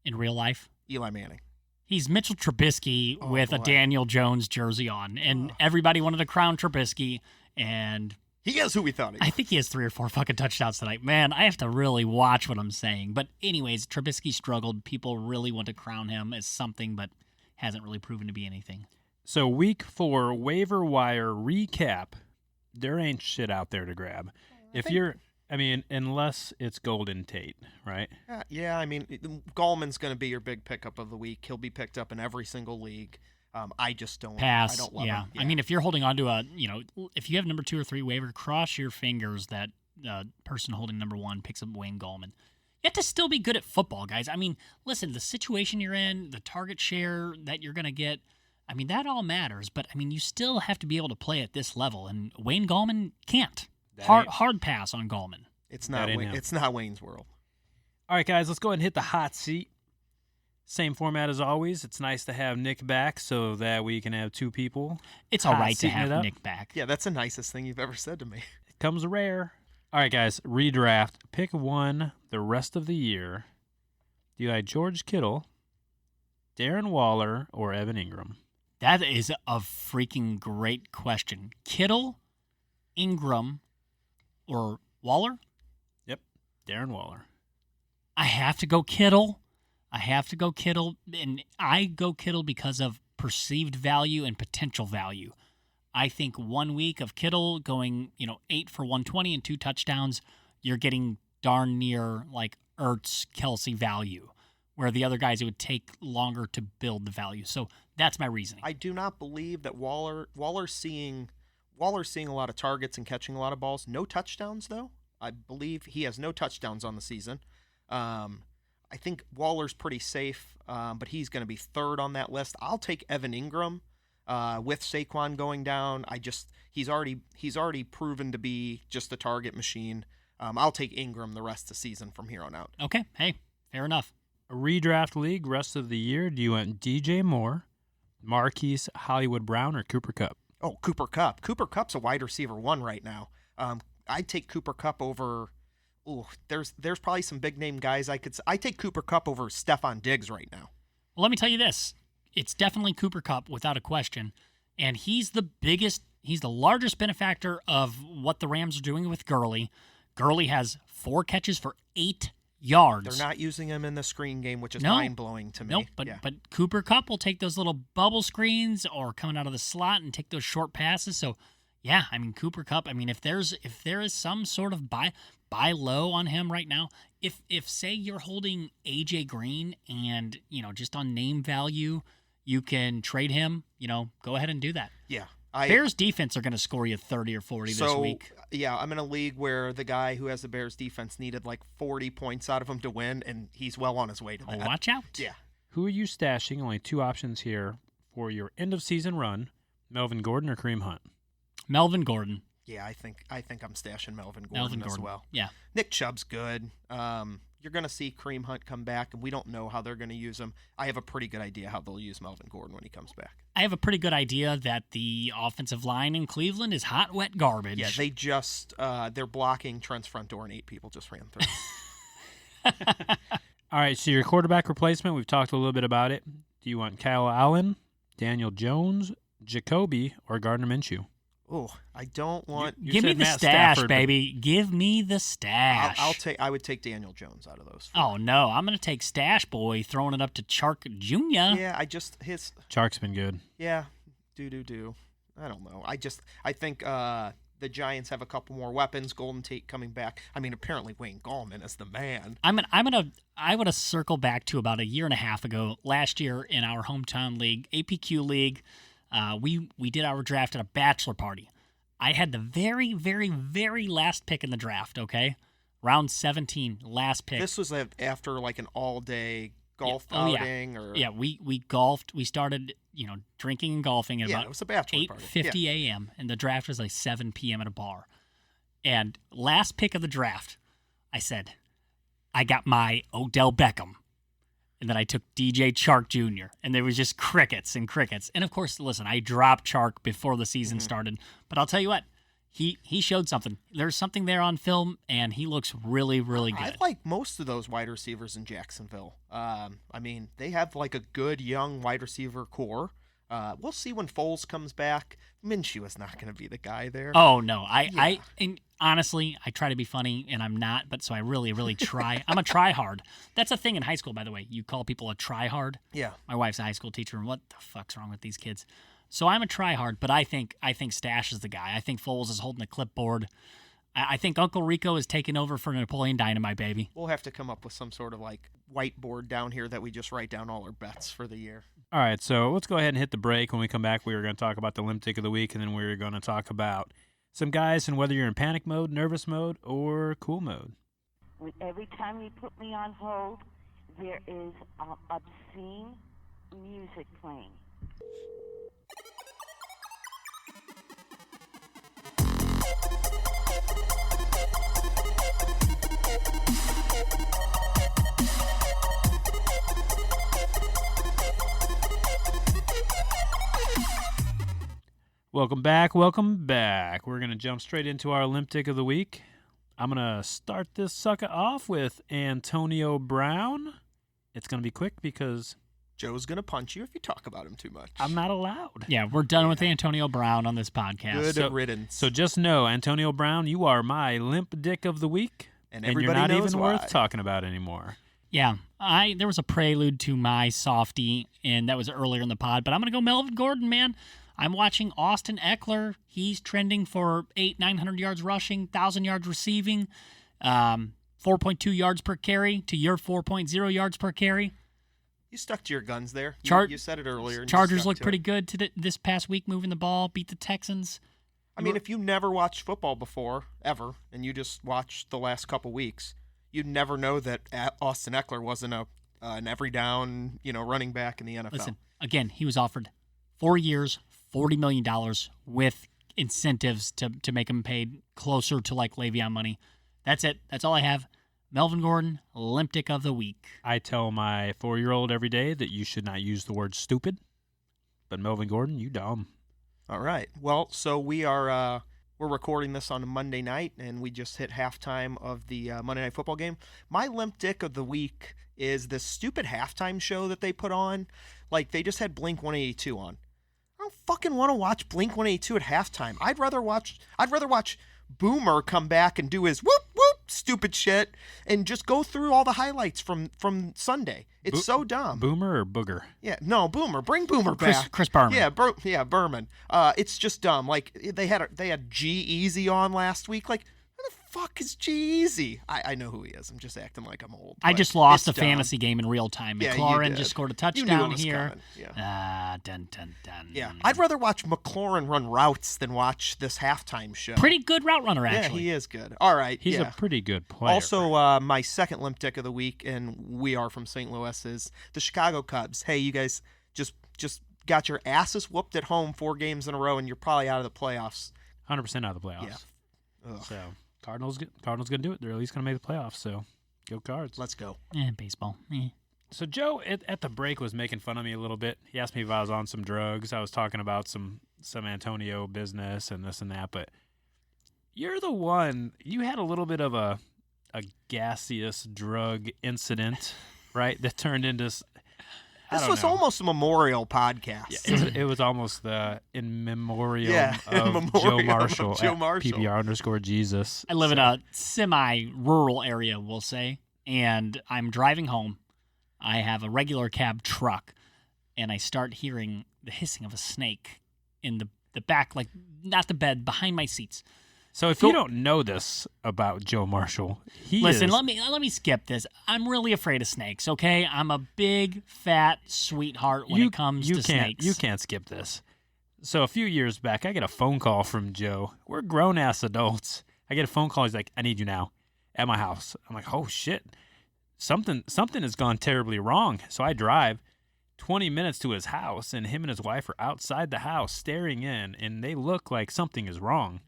in real life? Eli Manning. He's Mitchell Trubisky with a boy. Daniel Jones jersey on, and everybody wanted to crown Trubisky, and He is who we thought he was. I think he has 3 or 4 fucking touchdowns tonight. Man, I have to really watch what I'm saying. But anyways, Trubisky struggled. People really want to crown him as something, but hasn't really proven to be anything. So week 4 waiver wire recap. There ain't shit out there to grab. Unless it's Golden Tate, right? Yeah, I mean, Gallman's going to be your big pickup of the week. He'll be picked up in every single league. I just don't. Pass. I don't love yeah. him. I mean, if you're holding on to if you have number 2 or 3 waiver, cross your fingers that person holding number 1 picks up Wayne Gallman. You have to still be good at football, guys. I mean, listen, the situation you're in, the target share that you're going to get, I mean, that all matters. But, I mean, you still have to be able to play at this level, and Wayne Gallman can't. Hard pass on Gallman. It's not. It's not Wayne's world. All right, guys, let's go ahead and hit the hot seat. Same format as always. It's nice to have Nick back so that we can have 2 people. It's all right to seating it have up. Nick back. Yeah, that's the nicest thing you've ever said to me. It comes rare. All right, guys, redraft. Pick one the rest of the year. Do you like George Kittle, Darren Waller, or Evan Ingram? That is a freaking great question. Kittle, Ingram, or Waller? Yep, Darren Waller. I have to go Kittle. And I go Kittle because of perceived value and potential value. I think 1 week of Kittle going, 8 for 120 and 2 touchdowns, you're getting darn near like Ertz, Kelsey value, where the other guys, it would take longer to build the value. So that's my reasoning. I do not believe that Waller's seeing a lot of targets and catching a lot of balls. No touchdowns, though. I believe he has no touchdowns on the season. I think Waller's pretty safe, but he's going to be 3rd on that list. I'll take Evan Ingram with Saquon going down. He's already proven to be just a target machine. I'll take Ingram the rest of the season from here on out. Okay, hey, fair enough. A redraft league rest of the year. Do you want DJ Moore, Marquise Hollywood Brown, or Cooper Kupp? Oh, Cooper Kupp. Cooper Kupp's a wide receiver 1 right now. I'd take Cooper Kupp over. Ooh, there's probably some big name guys I take Cooper Kupp over Stephon Diggs right now. Well, let me tell you this. It's definitely Cooper Kupp without a question. And he's the largest benefactor of what the Rams are doing with Gurley. Gurley has 4 catches for 8 yards. They're not using him in the screen game, which is mind-blowing to me. Nope, but Cooper Kupp will take those little bubble screens or coming out of the slot and take those short passes. So, yeah, I mean, Cooper Kupp, I mean, if there is some sort of buy low on him right now, if say you're holding AJ Green and, just on name value, you can trade him, go ahead and do that. Yeah. Bears defense are going to score you 30 or 40 this week. Yeah, I'm in a league where the guy who has the Bears defense needed like 40 points out of him to win, and he's well on his way to that. Watch out. Yeah. Who are you stashing? Only 2 options here for your end-of-season run, Melvin Gordon or Kareem Hunt? Melvin Gordon. Yeah, I think I'm stashing Melvin Gordon as well. Yeah. Nick Chubb's good. You're going to see Kareem Hunt come back, and we don't know how they're going to use him. I have a pretty good idea how they'll use Melvin Gordon when he comes back. I have a pretty good idea that the offensive line in Cleveland is hot, wet garbage. Yeah, they just they're blocking Trent's front door, and 8 people just ran through. All right, so your quarterback replacement, we've talked a little bit about it. Do you want Kyle Allen, Daniel Jones, Jacoby, or Gardner Minshew? Oh, I don't want. You Give me said the Matt stash, Stafford, baby. Give me the stash. I would take Daniel Jones out of those 4. Oh no, I'm gonna take Stash Boy, throwing it up to Chark Jr. Yeah, Chark's been good. Yeah, do. I don't know. I think the Giants have a couple more weapons. Golden Tate coming back. I mean, apparently Wayne Gallman is the man. I want to circle back to about a year and a half ago, last year in our hometown league, APQ league. We did our draft at a bachelor party. I had the very, very, very last pick in the draft, okay? Round 17, last pick. This was after like an all-day golf outing. outing? Or... Yeah, we golfed. We started, drinking and golfing at Yeah, about it was a bachelor party. 8:50 a.m. and the draft was like 7 p.m. at a bar. And last pick of the draft, I said, I got my Odell Beckham. And then I took DJ Chark Jr. And there was just crickets and crickets. And of course, listen, I dropped Chark before the season started. But I'll tell you what, he showed something. There's something there on film, and he looks really, really good. I like most of those wide receivers in Jacksonville. They have like a good young wide receiver core. We'll see when Foles comes back. Minshew is not going to be the guy there. Oh, no. And honestly, I try to be funny, and I'm not, but so I really, really try. I'm a try-hard. That's a thing in high school, by the way. You call people a try-hard. Yeah. My wife's a high school teacher, and what the fuck's wrong with these kids? So I'm a try-hard, but I think Stash is the guy. I think Foles is holding the clipboard. I think Uncle Rico is taking over for Napoleon Dynamite, baby. We'll have to come up with some sort of like whiteboard down here that we just write down all our bets for the year. All right, so let's go ahead and hit the break. When we come back, we were going to talk about the Limp Dick of the Week, and then we were going to talk about some guys and whether you're in panic mode, nervous mode, or cool mode. Every time you put me on hold, there is obscene music playing. Welcome back. We're going to jump straight into our Limp Dick of the Week. I'm going to start this sucker off with Antonio Brown. It's going to be quick because Joe's going to punch you if you talk about him too much. I'm not allowed. Yeah, we're done with Antonio Brown on this podcast. Good riddance. So just know, Antonio Brown, you are my Limp Dick of the Week, and you're everybody not knows even why. worth talking about anymore. Yeah, there was a prelude to my softie, and that was earlier in the pod, but I'm going to go Melvin Gordon, man. I'm watching Austin Eckler. He's trending for 900 yards rushing, 1,000 yards receiving, 4.2 yards per carry to your 4.0 yards per carry. You stuck to your guns there. You said it earlier. Chargers looked pretty good this past week, moving the ball, beat the Texans. I mean, if you never watched football before, ever, and you just watched the last couple weeks, you'd never know that Austin Eckler wasn't an every down, running back in the NFL. Listen, again, he was offered 4 years, $40 million with incentives to make him paid closer to like Le'Veon money. That's it. That's all I have. Melvin Gordon, Limp Dick of the Week. I tell my 4-year-old every day that you should not use the word stupid, but Melvin Gordon, you dumb. All right. Well, so we're recording this on a Monday night, and we just hit halftime of the Monday Night Football game. My Limp Dick of the Week is this stupid halftime show that they put on. Like, they just had Blink 182 on. I don't fucking want to watch Blink 182 at halftime. I'd rather watch Boomer come back and do his whoop whoop stupid shit and just go through all the highlights from Sunday. It's so dumb. Boomer or Booger? Yeah, no, Boomer. Bring Boomer back. Chris Berman. Yeah, Berman. It's just dumb. Like they had G-Eazy on last week. Like, who the fuck is G-Eazy? I know who he is. I'm just acting like I'm old. I just lost a fantasy game in real time. Yeah, McLaurin you just did. scored a You knew touchdown it was here. coming. Yeah. Dun, dun, dun. Yeah, I'd rather watch McLaurin run routes than watch this halftime show. Pretty good route runner, actually. Yeah, he is good. All right, He's yeah. a pretty good player. Also, my second Limp Dick of the Week, and we are from St. Louis, is the Chicago Cubs. Hey, you guys just got your asses whooped at home 4 games in a row, and you're probably out of the playoffs. 100% out of the playoffs. Yeah. Ugh. So Cardinals going to do it. They're at least going to make the playoffs. So go Cards. Let's go. Baseball. So Joe at the break was making fun of me a little bit. He asked me if I was on some drugs. I was talking about some Antonio business and this and that, but you're the one. You had a little bit of a gaseous drug incident, right? That turned into. This was almost a memorial podcast. Yeah, it was almost the in memoriam of memoriam Joe Marshall. of Joe at Marshall. PPR_Jesus. I live in a semi-rural area, we'll say, and I'm driving home. I have a regular cab truck, and I start hearing the hissing of a snake in the back, like not the bed, behind my seats. So if you don't know this about Joe Marshall, Listen, let me skip this. I'm really afraid of snakes, okay? I'm a big, fat sweetheart when it comes to snakes. You can't skip this. So a few years back, I get a phone call from Joe. We're grown-ass adults. I get a phone call. He's like, I need you now at my house. I'm like, oh, shit. Something has gone terribly wrong. So I drive, 20 minutes to his house, and him and his wife are outside the house staring in, and they look like something is wrong.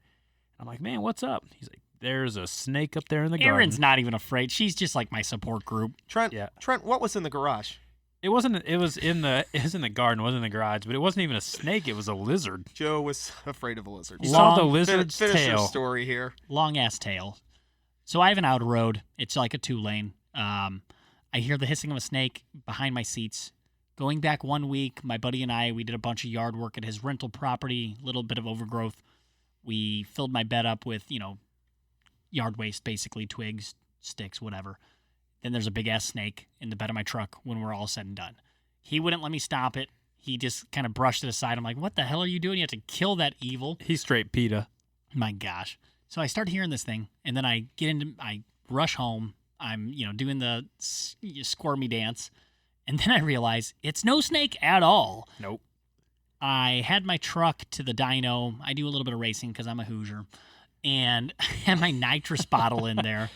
I'm like, man, what's up? He's like, there's a snake up there in the garden. Erin's not even afraid. She's just like my support group. Trent, Yeah. Trent, what was in the garage? It was in the garden, it wasn't in the garage, but it wasn't even a snake, it was a lizard. Joe was afraid of a lizard. You saw the Long- lizard's Finish your tail. story here. Long ass tail. So I have an outer road. It's like a 2-lane. I hear the hissing of a snake behind my seats. Going back 1 week, my buddy and I, we did a bunch of yard work at his rental property, little bit of overgrowth. We filled my bed up with, yard waste, basically twigs, sticks, whatever. Then there's a big-ass snake in the bed of my truck when we're all said and done. He wouldn't let me stop it. He just kind of brushed it aside. I'm like, what the hell are you doing? You have to kill that evil. He's straight PETA. My gosh. So I start hearing this thing, and then I rush home. I'm, doing the squirmy dance, and then I realize it's no snake at all. Nope. I had my truck to the dyno. I do a little bit of racing because I'm a Hoosier, and I had my nitrous bottle in there,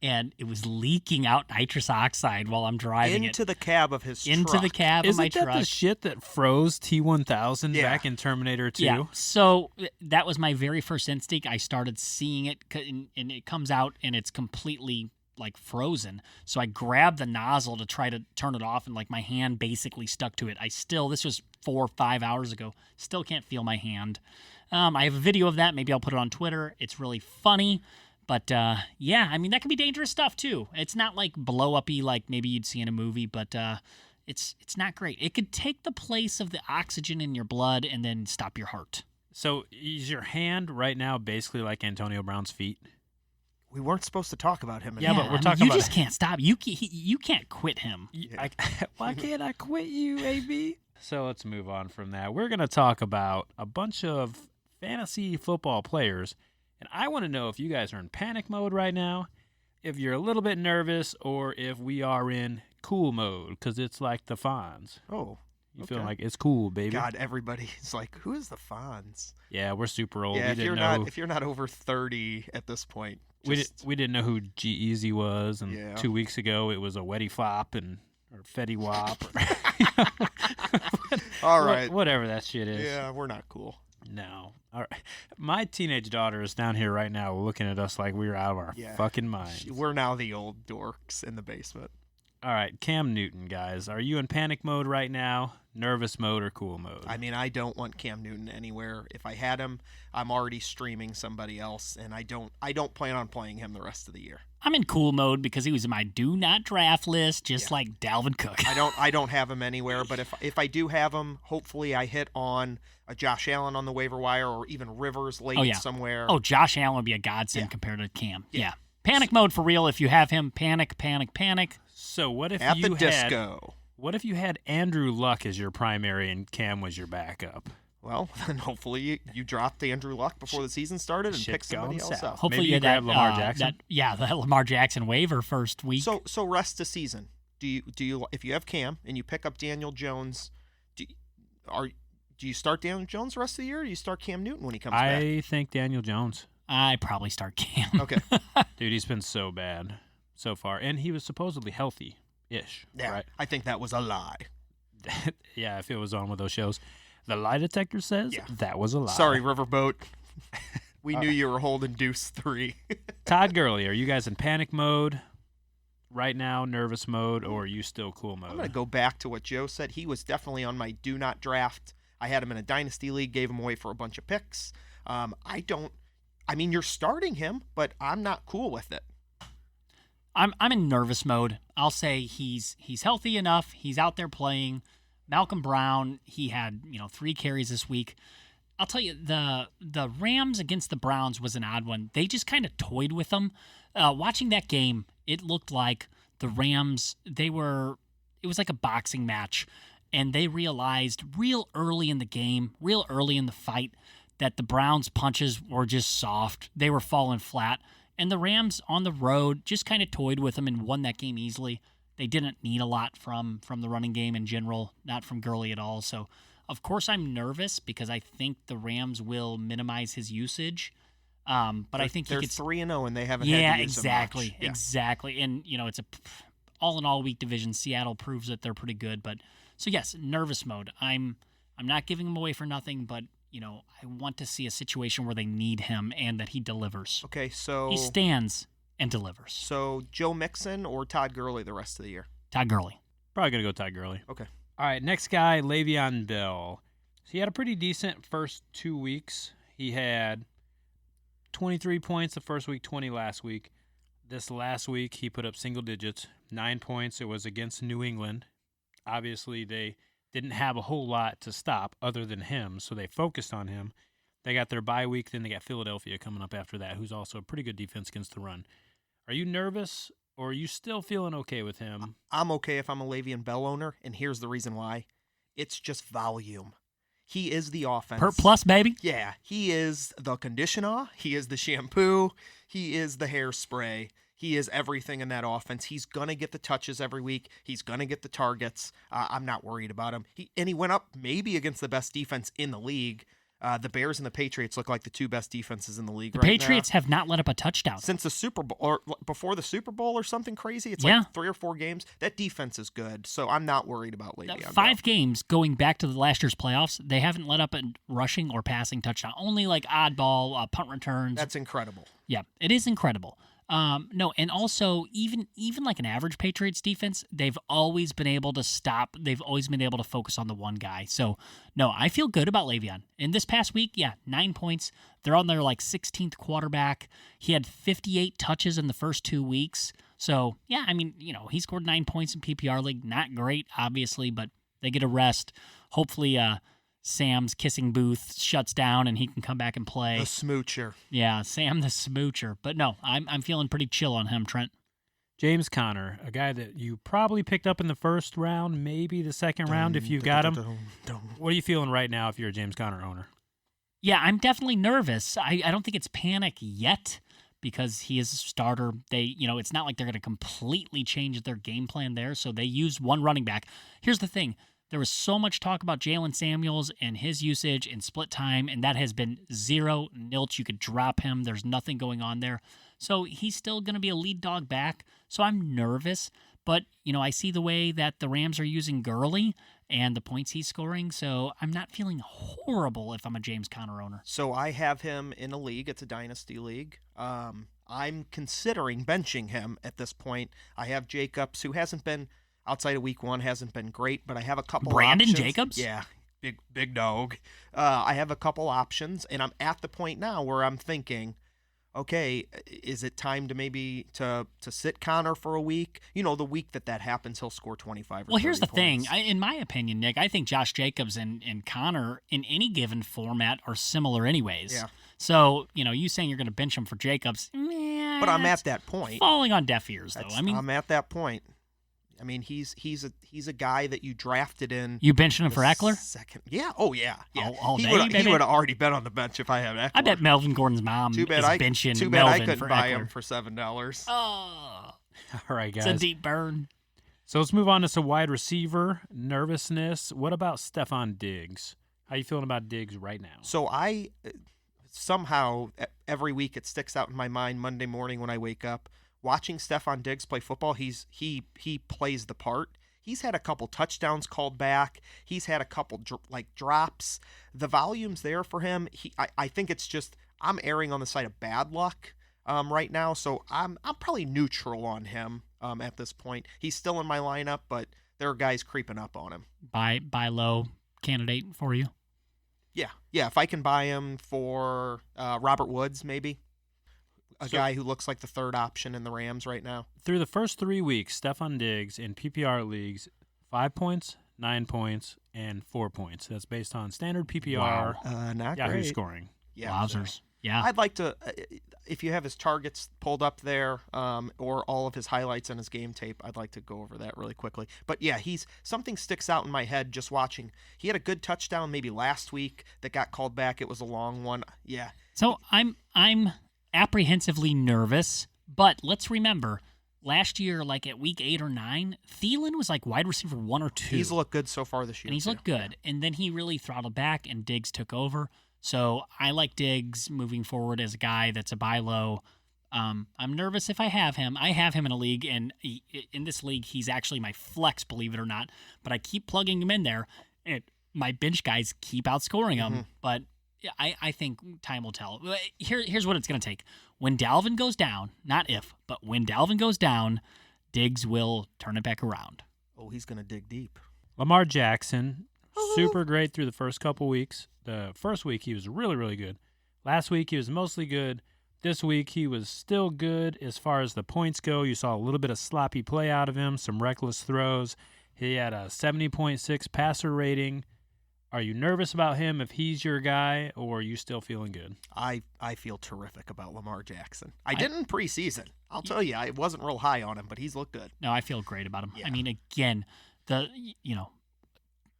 and it was leaking out nitrous oxide while I'm driving Into the cab of his into truck. the cab of Isn't my that truck. the shit that froze T-1000 Yeah. back in Terminator 2? Yeah. So that was my very first instinct. I started seeing it, and it comes out, and it's completely like frozen. So I grabbed the nozzle to try to turn it off, and like my hand basically stuck to it. This was 4 or 5 hours ago. Still can't feel my hand. I have a video of that. Maybe I'll put it on Twitter. It's really funny. But yeah, I mean, that can be dangerous stuff too. It's not like blow-uppy like maybe you'd see in a movie, but it's not great. It could take the place of the oxygen in your blood and then stop your heart. So is your hand right now basically like Antonio Brown's feet? We weren't supposed to talk about him. Yeah, but we're I mean, talking you about- just can't stop. You can't quit him. Why can't I quit you, AB? So let's move on from that. We're going to talk about a bunch of fantasy football players, and I want to know if you guys are in panic mode right now, if you're a little bit nervous, or if we are in cool mode, because it's like the Fonz. Oh, You feel okay. like it's cool, baby. God, everybody's like, who is the Fonz? Yeah, we're super old. Yeah, we if didn't you're know. if you're not over 30 at this point, We just, didn't know who G-Eazy was, and Yeah. 2 weeks ago it was a Wetty Flop or Fetty Wap. all right. Whatever that shit is. Yeah, we're not cool. No. All right. My teenage daughter is down here right now looking at us like we're out of our Yeah. fucking minds. We're now the old dorks in the basement. All right, Cam Newton, guys. Are you in panic mode right now? Nervous mode or cool mode? I mean, I don't want Cam Newton anywhere. If I had him, I'm already streaming somebody else, and I don't plan on playing him the rest of the year. I'm in cool mode because he was in my do not draft list, just like Dalvin Cook. I don't have him anywhere, but if I do have him, hopefully I hit on a Josh Allen on the waiver wire or even Rivers late Oh, yeah. somewhere. Oh, Josh Allen would be a godsend Yeah. compared to Cam. Yeah. Yeah. Panic mode for real. If you have him, panic. So what if at you the had disco. what if you had Andrew Luck as your primary and Cam was your backup? Well, then hopefully you dropped Andrew Luck before the season started and Shit pick somebody going else south. up. Hopefully Maybe you you had grab that, Lamar Jackson? that Lamar Jackson waiver first week. So rest of season. Do you if you have Cam and you pick up Daniel Jones, do you start Daniel Jones the rest of the year, or do you start Cam Newton when he comes back? I think Daniel Jones. I probably start Cam. Okay. Dude, he's been so bad so far. And he was supposedly healthy-ish, Yeah. right? I think that was a lie. Yeah, if it was on with those shows. The lie detector says Yeah. that was a lie. Sorry, Riverboat. We knew you were holding Deuce 3. Todd Gurley, are you guys in panic mode right now, nervous mode, or are you still cool mode? I'm going to go back to what Joe said. He was definitely on my do not draft. I had him in a dynasty league, gave him away for a bunch of picks. I mean, you're starting him, but I'm not cool with it. I'm in nervous mode. I'll say he's healthy enough. He's out there playing. Malcolm Brown, he had 3 carries this week. I'll tell you, the Rams against the Browns was an odd one. They just kind of toyed with them. Watching that game, it looked like the Rams, it was like a boxing match, and they realized real early in the game, real early in the fight, that the Browns' punches were just soft. They were falling flat. And the Rams on the road just kind of toyed with them and won that game easily. They didn't need a lot from the running game in general, not from Gurley at all. So, of course, I'm nervous because I think the Rams will minimize his usage. But I think they're he could 3-0 and they haven't had to use him much. exactly. And it's a all in all, weak division. Seattle proves that they're pretty good. But so yes, nervous mode. I'm not giving him away for nothing, but I want to see a situation where they need him and that he delivers. Okay, so He stands and delivers. So Joe Mixon or Todd Gurley the rest of the year? Todd Gurley. Probably going to go Todd Gurley. Okay. All right, next guy, Le'Veon Bell. So he had a pretty decent first 2 weeks. He had 23 points the first week, 20 last week. This last week, he put up single digits, 9 points. It was against New England. Obviously, they didn't have a whole lot to stop other than him, so they focused on him. They got their bye week, then they got Philadelphia coming up after that, who's also a pretty good defense against the run. Are you nervous, or are you still feeling okay with him? I'm okay if I'm a Le'Veon Bell owner, and here's the reason why. It's just volume. He is the offense. Per plus, baby. Yeah, he is the conditioner. He is the shampoo. He is the hairspray. He is everything in that offense. He's going to get the touches every week. He's going to get the targets. I'm not worried about him. He went up maybe against the best defense in the league. The Bears and the Patriots look like the two best defenses in the league The right Patriots now. have not let up a touchdown. Since the Super Bowl, or before the Super Bowl or something crazy. It's Yeah. like 3 or 4 games. That defense is good, so I'm not worried about Le'Veon Bell. 5 games going back to the last year's playoffs, they haven't let up a rushing or passing touchdown. Only like oddball punt returns. That's incredible. Yeah, it is incredible. No, and also even like an average Patriots defense, they've always been able to stop. They've always been able to focus on the one guy. So no, I feel good about Le'Veon. And this past week, 9 points. They're on their 16th quarterback. He had 58 touches in the first 2 weeks. So yeah, I mean, he scored 9 points in PPR league. Not great, obviously, but they get a rest. Hopefully, Sam's kissing booth shuts down and he can come back and play. The smoocher. Yeah, Sam the smoocher. But no, I'm feeling pretty chill on him, Trent. James Conner, a guy that you probably picked up in the first round, maybe the second round if you got him. What are you feeling right now if you're a James Conner owner? Yeah, I'm definitely nervous. I don't think it's panic yet because he is a starter. They, it's not like they're going to completely change their game plan there. So they use one running back. Here's the thing. There was so much talk about Jalen Samuels and his usage in split time, and that has been 0 nilch. You could drop him. There's nothing going on there. So he's still going to be a lead dog back. So I'm nervous. But, I see the way that the Rams are using Gurley and the points he's scoring. So I'm not feeling horrible if I'm a James Conner owner. So I have him in a league. It's a dynasty league. I'm considering benching him at this point. I have Jacobs, who hasn't been, outside of week 1, hasn't been great, but I have a couple Brandon options. Jacobs? Yeah, big dog. I have a couple options, and I'm at the point now where I'm thinking, okay, is it time to maybe to sit Connor for a week? The week that happens, he'll score 25 or 30 Well, here's the points. thing. In my opinion, Nick, I think Josh Jacobs and Connor in any given format are similar anyways. Yeah. So, you saying you're going to bench him for Jacobs, But I'm at that point. falling on deaf ears, though. I'm at that point. I mean, he's a guy that you drafted in. You benching him for Eckler? Second, yeah, oh yeah. All he day, would baby? have already been on the bench if I had Eckler. I bet Melvin Gordon's mom Too bad is I benching too bad Melvin I couldn't for buy Eckler. him for $7. Oh, All right, guys. it's a deep burn. So let's move on to some wide receiver nervousness. What about Stephon Diggs? How you feeling about Diggs right now? So I somehow every week it sticks out in my mind. Monday morning when I wake up, watching Stephon Diggs play football, he plays the part. He's had a couple touchdowns called back. He's had a couple drops. The volume's there for him. I think it's just I'm erring on the side of bad luck right now, so I'm probably neutral on him at this point. He's still in my lineup, but there are guys creeping up on him. Buy low candidate for you. Yeah. If I can buy him for Robert Woods, maybe. A guy who looks like the third option in the Rams right now. Through the first 3 weeks, Stephon Diggs in PPR leagues, 5 points, 9 points, and 4 points. That's based on standard PPR Not Yahoo great. scoring. Yeah. Wowzers. Yeah. I'd like to, if you have his targets pulled up there, or all of his highlights and his game tape, I'd like to go over that really quickly. But yeah, something sticks out in my head just watching. He had a good touchdown maybe last week that got called back. It was a long one. Yeah. So I'm apprehensively nervous, but let's remember last year, like at week 8 or 9, Thielen was like wide receiver 1 or 2. He's looked good so far this year. And he's looked good. And then he really throttled back and Diggs took over. So I like Diggs moving forward as a guy that's a buy low. I'm nervous if I have him. I have him in a league, and in this league, he's actually my flex, believe it or not. But I keep plugging him in there, and my bench guys keep outscoring him. But I think time will tell. Here's what it's going to take. When Dalvin goes down, not if, but when Dalvin goes down, Diggs will turn it back around. Oh, he's going to dig deep. Lamar Jackson, super great through the first couple weeks. The first week, he was really, really good. Last week, he was mostly good. This week, he was still good as far as the points go. You saw a little bit of sloppy play out of him, some reckless throws. He had a 70.6 passer rating. Are you nervous about him if he's your guy, or are you still feeling good? I feel terrific about Lamar Jackson. I didn't preseason. I'll tell you, I wasn't real high on him, but he's looked good. No, I feel great about him. Yeah. I mean, again,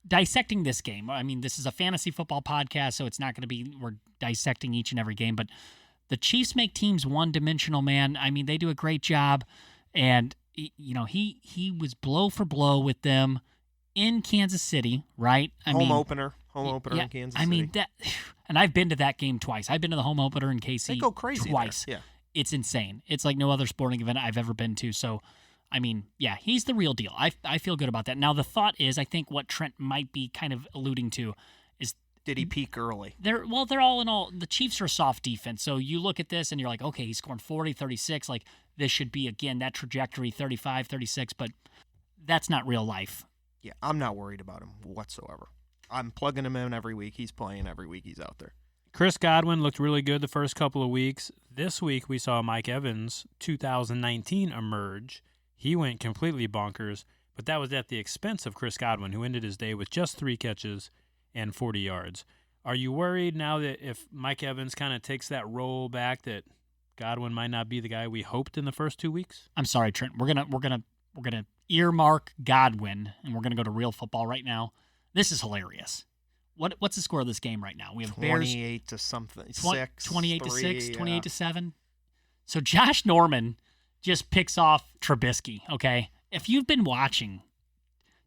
dissecting this game. I mean, this is a fantasy football podcast, so it's not going to be we're dissecting each and every game, but the Chiefs make teams one-dimensional, man. I mean, they do a great job, and he was blow for blow with them in Kansas City, right? Home opener in Kansas City. I mean, and I've been to that game twice. I've been to the home opener in KC they go crazy twice. There. Yeah. It's insane. It's like no other sporting event I've ever been to. So, I mean, yeah, he's the real deal. I feel good about that. Now, the thought is, I think what Trent might be kind of alluding to is, did he peak early? They're all in all, the Chiefs are a soft defense. So you look at this and you're like, okay, he's scoring 40, 36. Like, this should be, again, that trajectory, 35, 36. But that's not real life. Yeah, I'm not worried about him whatsoever. I'm plugging him in every week. He's playing every week. He's out there. Chris Godwin looked really good the first couple of weeks. This week we saw Mike Evans, 2019, emerge. He went completely bonkers, but that was at the expense of Chris Godwin, who ended his day with just 3 catches and 40 yards. Are you worried now that if Mike Evans kind of takes that role back that Godwin might not be the guy we hoped in the first 2 weeks? I'm sorry, Trent. We're gonna earmark Godwin, and we're gonna go to real football right now. This is hilarious. What's the score of this game right now? We have 28 to something. 28 to 6, 28 yeah. to 7. So Josh Norman just picks off Trubisky, okay? If you've been watching,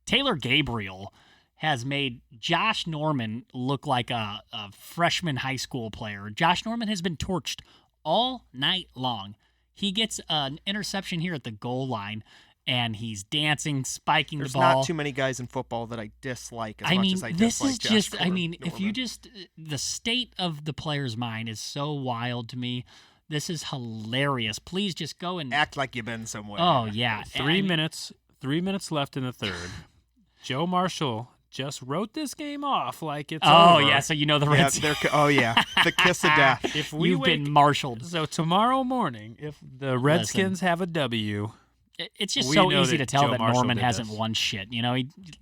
Taylor Gabriel has made Josh Norman look like a freshman high school player. Josh Norman has been torched all night long. He gets an interception here at the goal line, and he's dancing, spiking There's the ball. not too many guys in football that I dislike as much as I this dislike is Josh just, Norman. if you just, the state of the player's mind is so wild to me. This is hilarious. Please just go and act like you've been somewhere. Oh, yeah. 3 minutes left in the third. Joe Marshall just wrote this game off like it's over. Oh, yeah, so you know the Reds. The kiss of death. If we You've been marshaled. So tomorrow morning, if the Redskins have a W, it's just we so know easy that to tell Joe that Marshall Norman did hasn't this. won shit.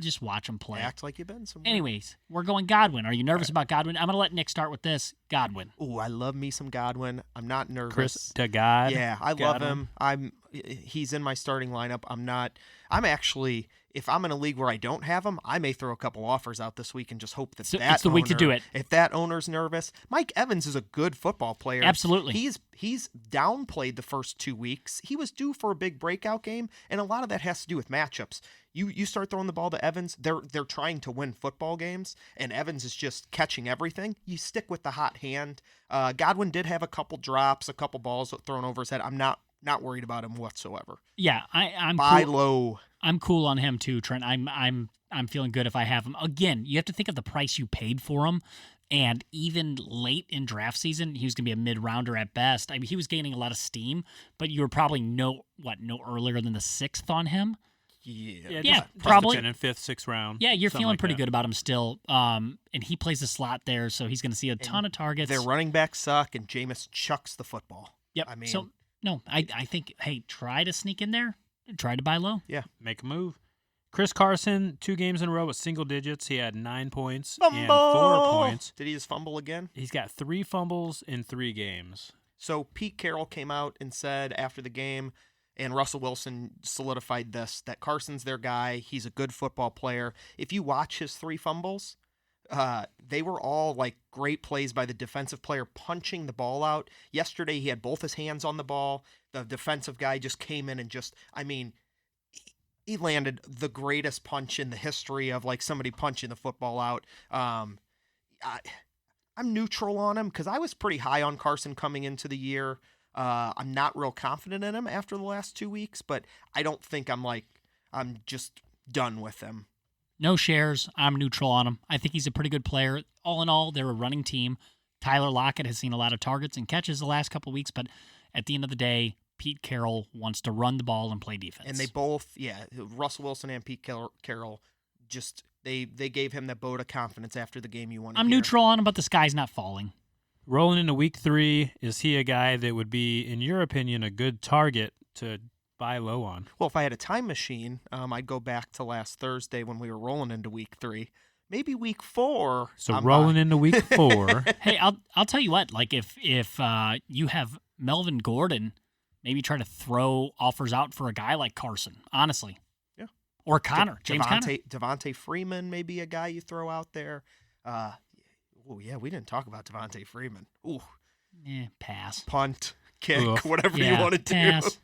Just watch him play. Act like you've been somewhere. Anyways, we're going Godwin. Are you nervous about Godwin? I'm going to let Nick start with this. Godwin. Ooh, I love me some Godwin. I'm not nervous. Chris to God. Yeah, I love him. He's in my starting lineup. I'm actually, if I'm in a league where I don't have him, I may throw a couple offers out this week and just hope that it's the week to do it. If that owner's nervous, Mike Evans is a good football player. Absolutely. He's downplayed the first 2 weeks. He was due for a big breakout game, and a lot of that has to do with matchups. You start throwing the ball to Evans, they're trying to win football games, and Evans is just catching everything. You stick with the hot hand. Godwin did have a couple drops, a couple balls thrown over his head. I'm not worried about him whatsoever. Yeah, I'm Buy cool. low. I'm cool on him too, Trent. I'm feeling good if I have him. Again, you have to think of the price you paid for him. And even late in draft season, he was going to be a mid-rounder at best. I mean, he was gaining a lot of steam, but you were probably no earlier than the 6th on him. Yeah, probably. 10th and 5th, 6th round. Yeah, you're feeling like pretty that. good about him still. And he plays the slot there, so he's going to see a ton of targets. Their running backs suck, and Jameis chucks the football. Yep. I mean, so no, I think, hey, try to sneak in there. Try to buy low. yeah. Make a move. Chris Carson, 2 games in a row with single digits. He had 9 points and 4 Fumble! points. Did he just fumble again? He's got 3 fumbles in 3 games. So Pete Carroll came out and said after the game, and Russell Wilson solidified this, that Carson's their guy. He's a good football player. If you watch his 3 fumbles, they were all like great plays by the defensive player punching the ball out. Yesterday, he had both his hands on the ball. The defensive guy just came in and he landed the greatest punch in the history of like somebody punching the football out. I'm neutral on him because I was pretty high on Carson coming into the year. I'm not real confident in him after the last 2 weeks, but I don't think I'm just done with him. No shares. I'm neutral on him. I think he's a pretty good player. All in all, they're a running team. Tyler Lockett has seen a lot of targets and catches the last couple of weeks, but at the end of the day, Pete Carroll wants to run the ball and play defense. And they both, Russell Wilson and Pete Carroll, just they gave him that vote of confidence after the game you won. I'm neutral on him, but the sky's not falling. Rolling into week 3, is he a guy that would be, in your opinion, a good target to buy low on? Well, if I had a time machine, I'd go back to last Thursday when we were rolling into week 3. Maybe week 4. So rolling into week 4. Hey, I'll tell you what. Like if you have Melvin Gordon, maybe try to throw offers out for a guy like Carson. Honestly, yeah. Or Connor, James Conner. Devontae Freeman, maybe a guy you throw out there. We didn't talk about Devontae Freeman. Ooh, pass. Punt, kick, Oof. whatever you want to do. Pass.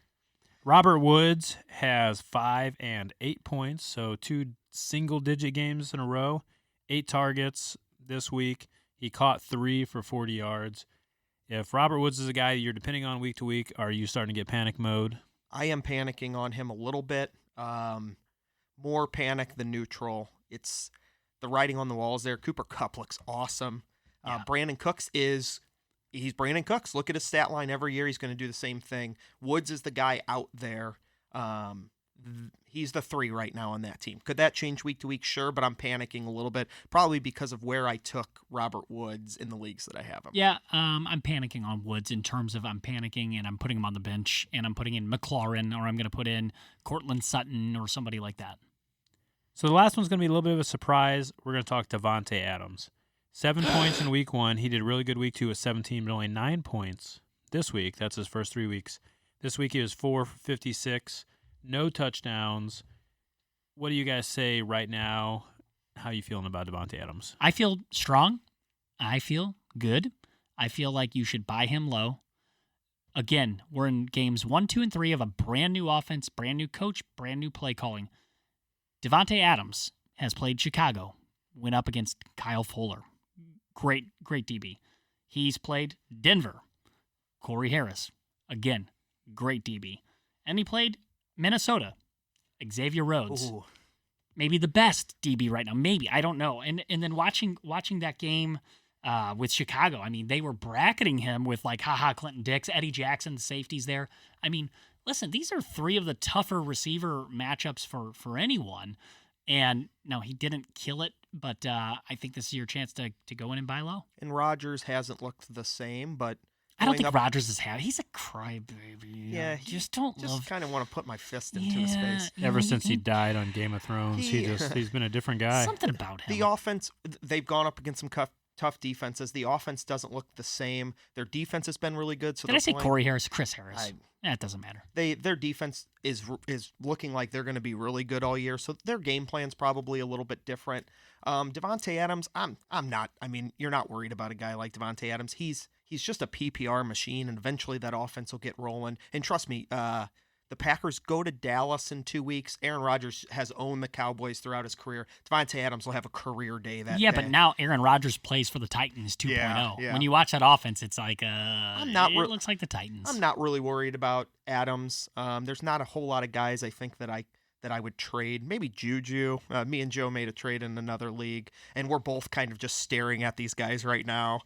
Robert Woods has 5 and 8 points, so 2 single-digit games in a row. 8 targets this week. He caught 3 for 40 yards. If Robert Woods is a guy you're depending on week to week, are you starting to get panic mode? I am panicking on him a little bit. More panic than neutral. It's the writing on the walls there. Cooper Kupp looks awesome. Yeah. Brandon Cooks he's Brandon Cooks. Look at his stat line every year. He's going to do the same thing. Woods is the guy out there. He's the 3 right now on that team. Could that change week to week? Sure, but I'm panicking a little bit, probably because of where I took Robert Woods in the leagues that I have him. Yeah, I'm panicking on Woods in terms of I'm panicking and I'm putting him on the bench and I'm putting in McLaurin or I'm going to put in Cortland Sutton or somebody like that. So the last one's going to be a little bit of a surprise. We're going to talk Davante Adams. 7 points in week 1. He did really good week 2 with 17, but only 9 points this week. That's his first 3 weeks. This week he was 4 for 56, no touchdowns. What do you guys say right now? How are you feeling about Davante Adams? I feel strong. I feel good. I feel like you should buy him low. Again, we're in games 1, 2, and 3 of a brand new offense, brand new coach, brand new play calling. Davante Adams has played Chicago, went up against Kyle Fuller. Great DB. He's played Denver, Corey Harris. Again, great DB. And he played Minnesota, Xavier Rhodes. Ooh. Maybe the best DB right now. Maybe. I don't know. And then watching that game with Chicago, I mean, they were bracketing him with like, Clinton Dix, Eddie Jackson, the safeties there. I mean, listen, these are 3 of the tougher receiver matchups for anyone. And no, he didn't kill it, but I think this is your chance to go in and buy low. And Rodgers hasn't looked the same, but I don't think Rodgers is happy. He's a crybaby. Yeah, just don't love. Just kind of want to put my fist into his face. Ever since he died on Game of Thrones, he's been a different guy. Something about him. The offense, they've gone up against some tough defenses. The offense doesn't look the same. Their defense has been really good. So Did I say Corey Harris? Chris Harris. It doesn't matter. Their defense is looking like they're going to be really good all year. So their game plan's probably a little bit different. Davante Adams, I'm not. I mean, you're not worried about a guy like Davante Adams. He's just a PPR machine, and eventually that offense will get rolling. And trust me, the Packers go to Dallas in 2 weeks. Aaron Rodgers has owned the Cowboys throughout his career. Davante Adams will have a career day that day. But now Aaron Rodgers plays for the Titans 2.0. Yeah. When you watch that offense, it's like it looks like the Titans. I'm not really worried about Adams. There's not a whole lot of guys I think that I would trade. Maybe Juju. Me and Joe made a trade in another league, and we're both kind of just staring at these guys right now,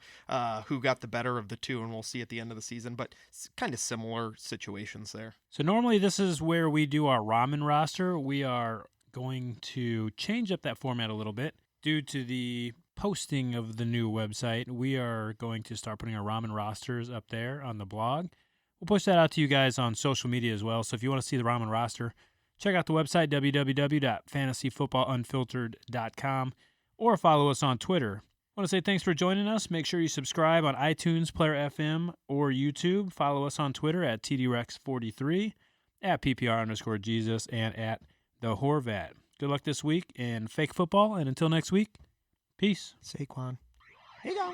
who got the better of the two, and we'll see at the end of the season. But it's kind of similar situations there. So normally this is where we do our ramen roster. We are going to change up that format a little bit. Due to the posting of the new website, we are going to start putting our ramen rosters up there on the blog. We'll push that out to you guys on social media as well. So if you want to see the ramen roster, check out the website, www.fantasyfootballunfiltered.com, or follow us on Twitter. I want to say thanks for joining us. Make sure you subscribe on iTunes, Player FM, or YouTube. Follow us on Twitter at TDRex43, at PPR_Jesus, and at The Horvat. Good luck this week in fake football, and until next week, peace. Saquon. Here you go.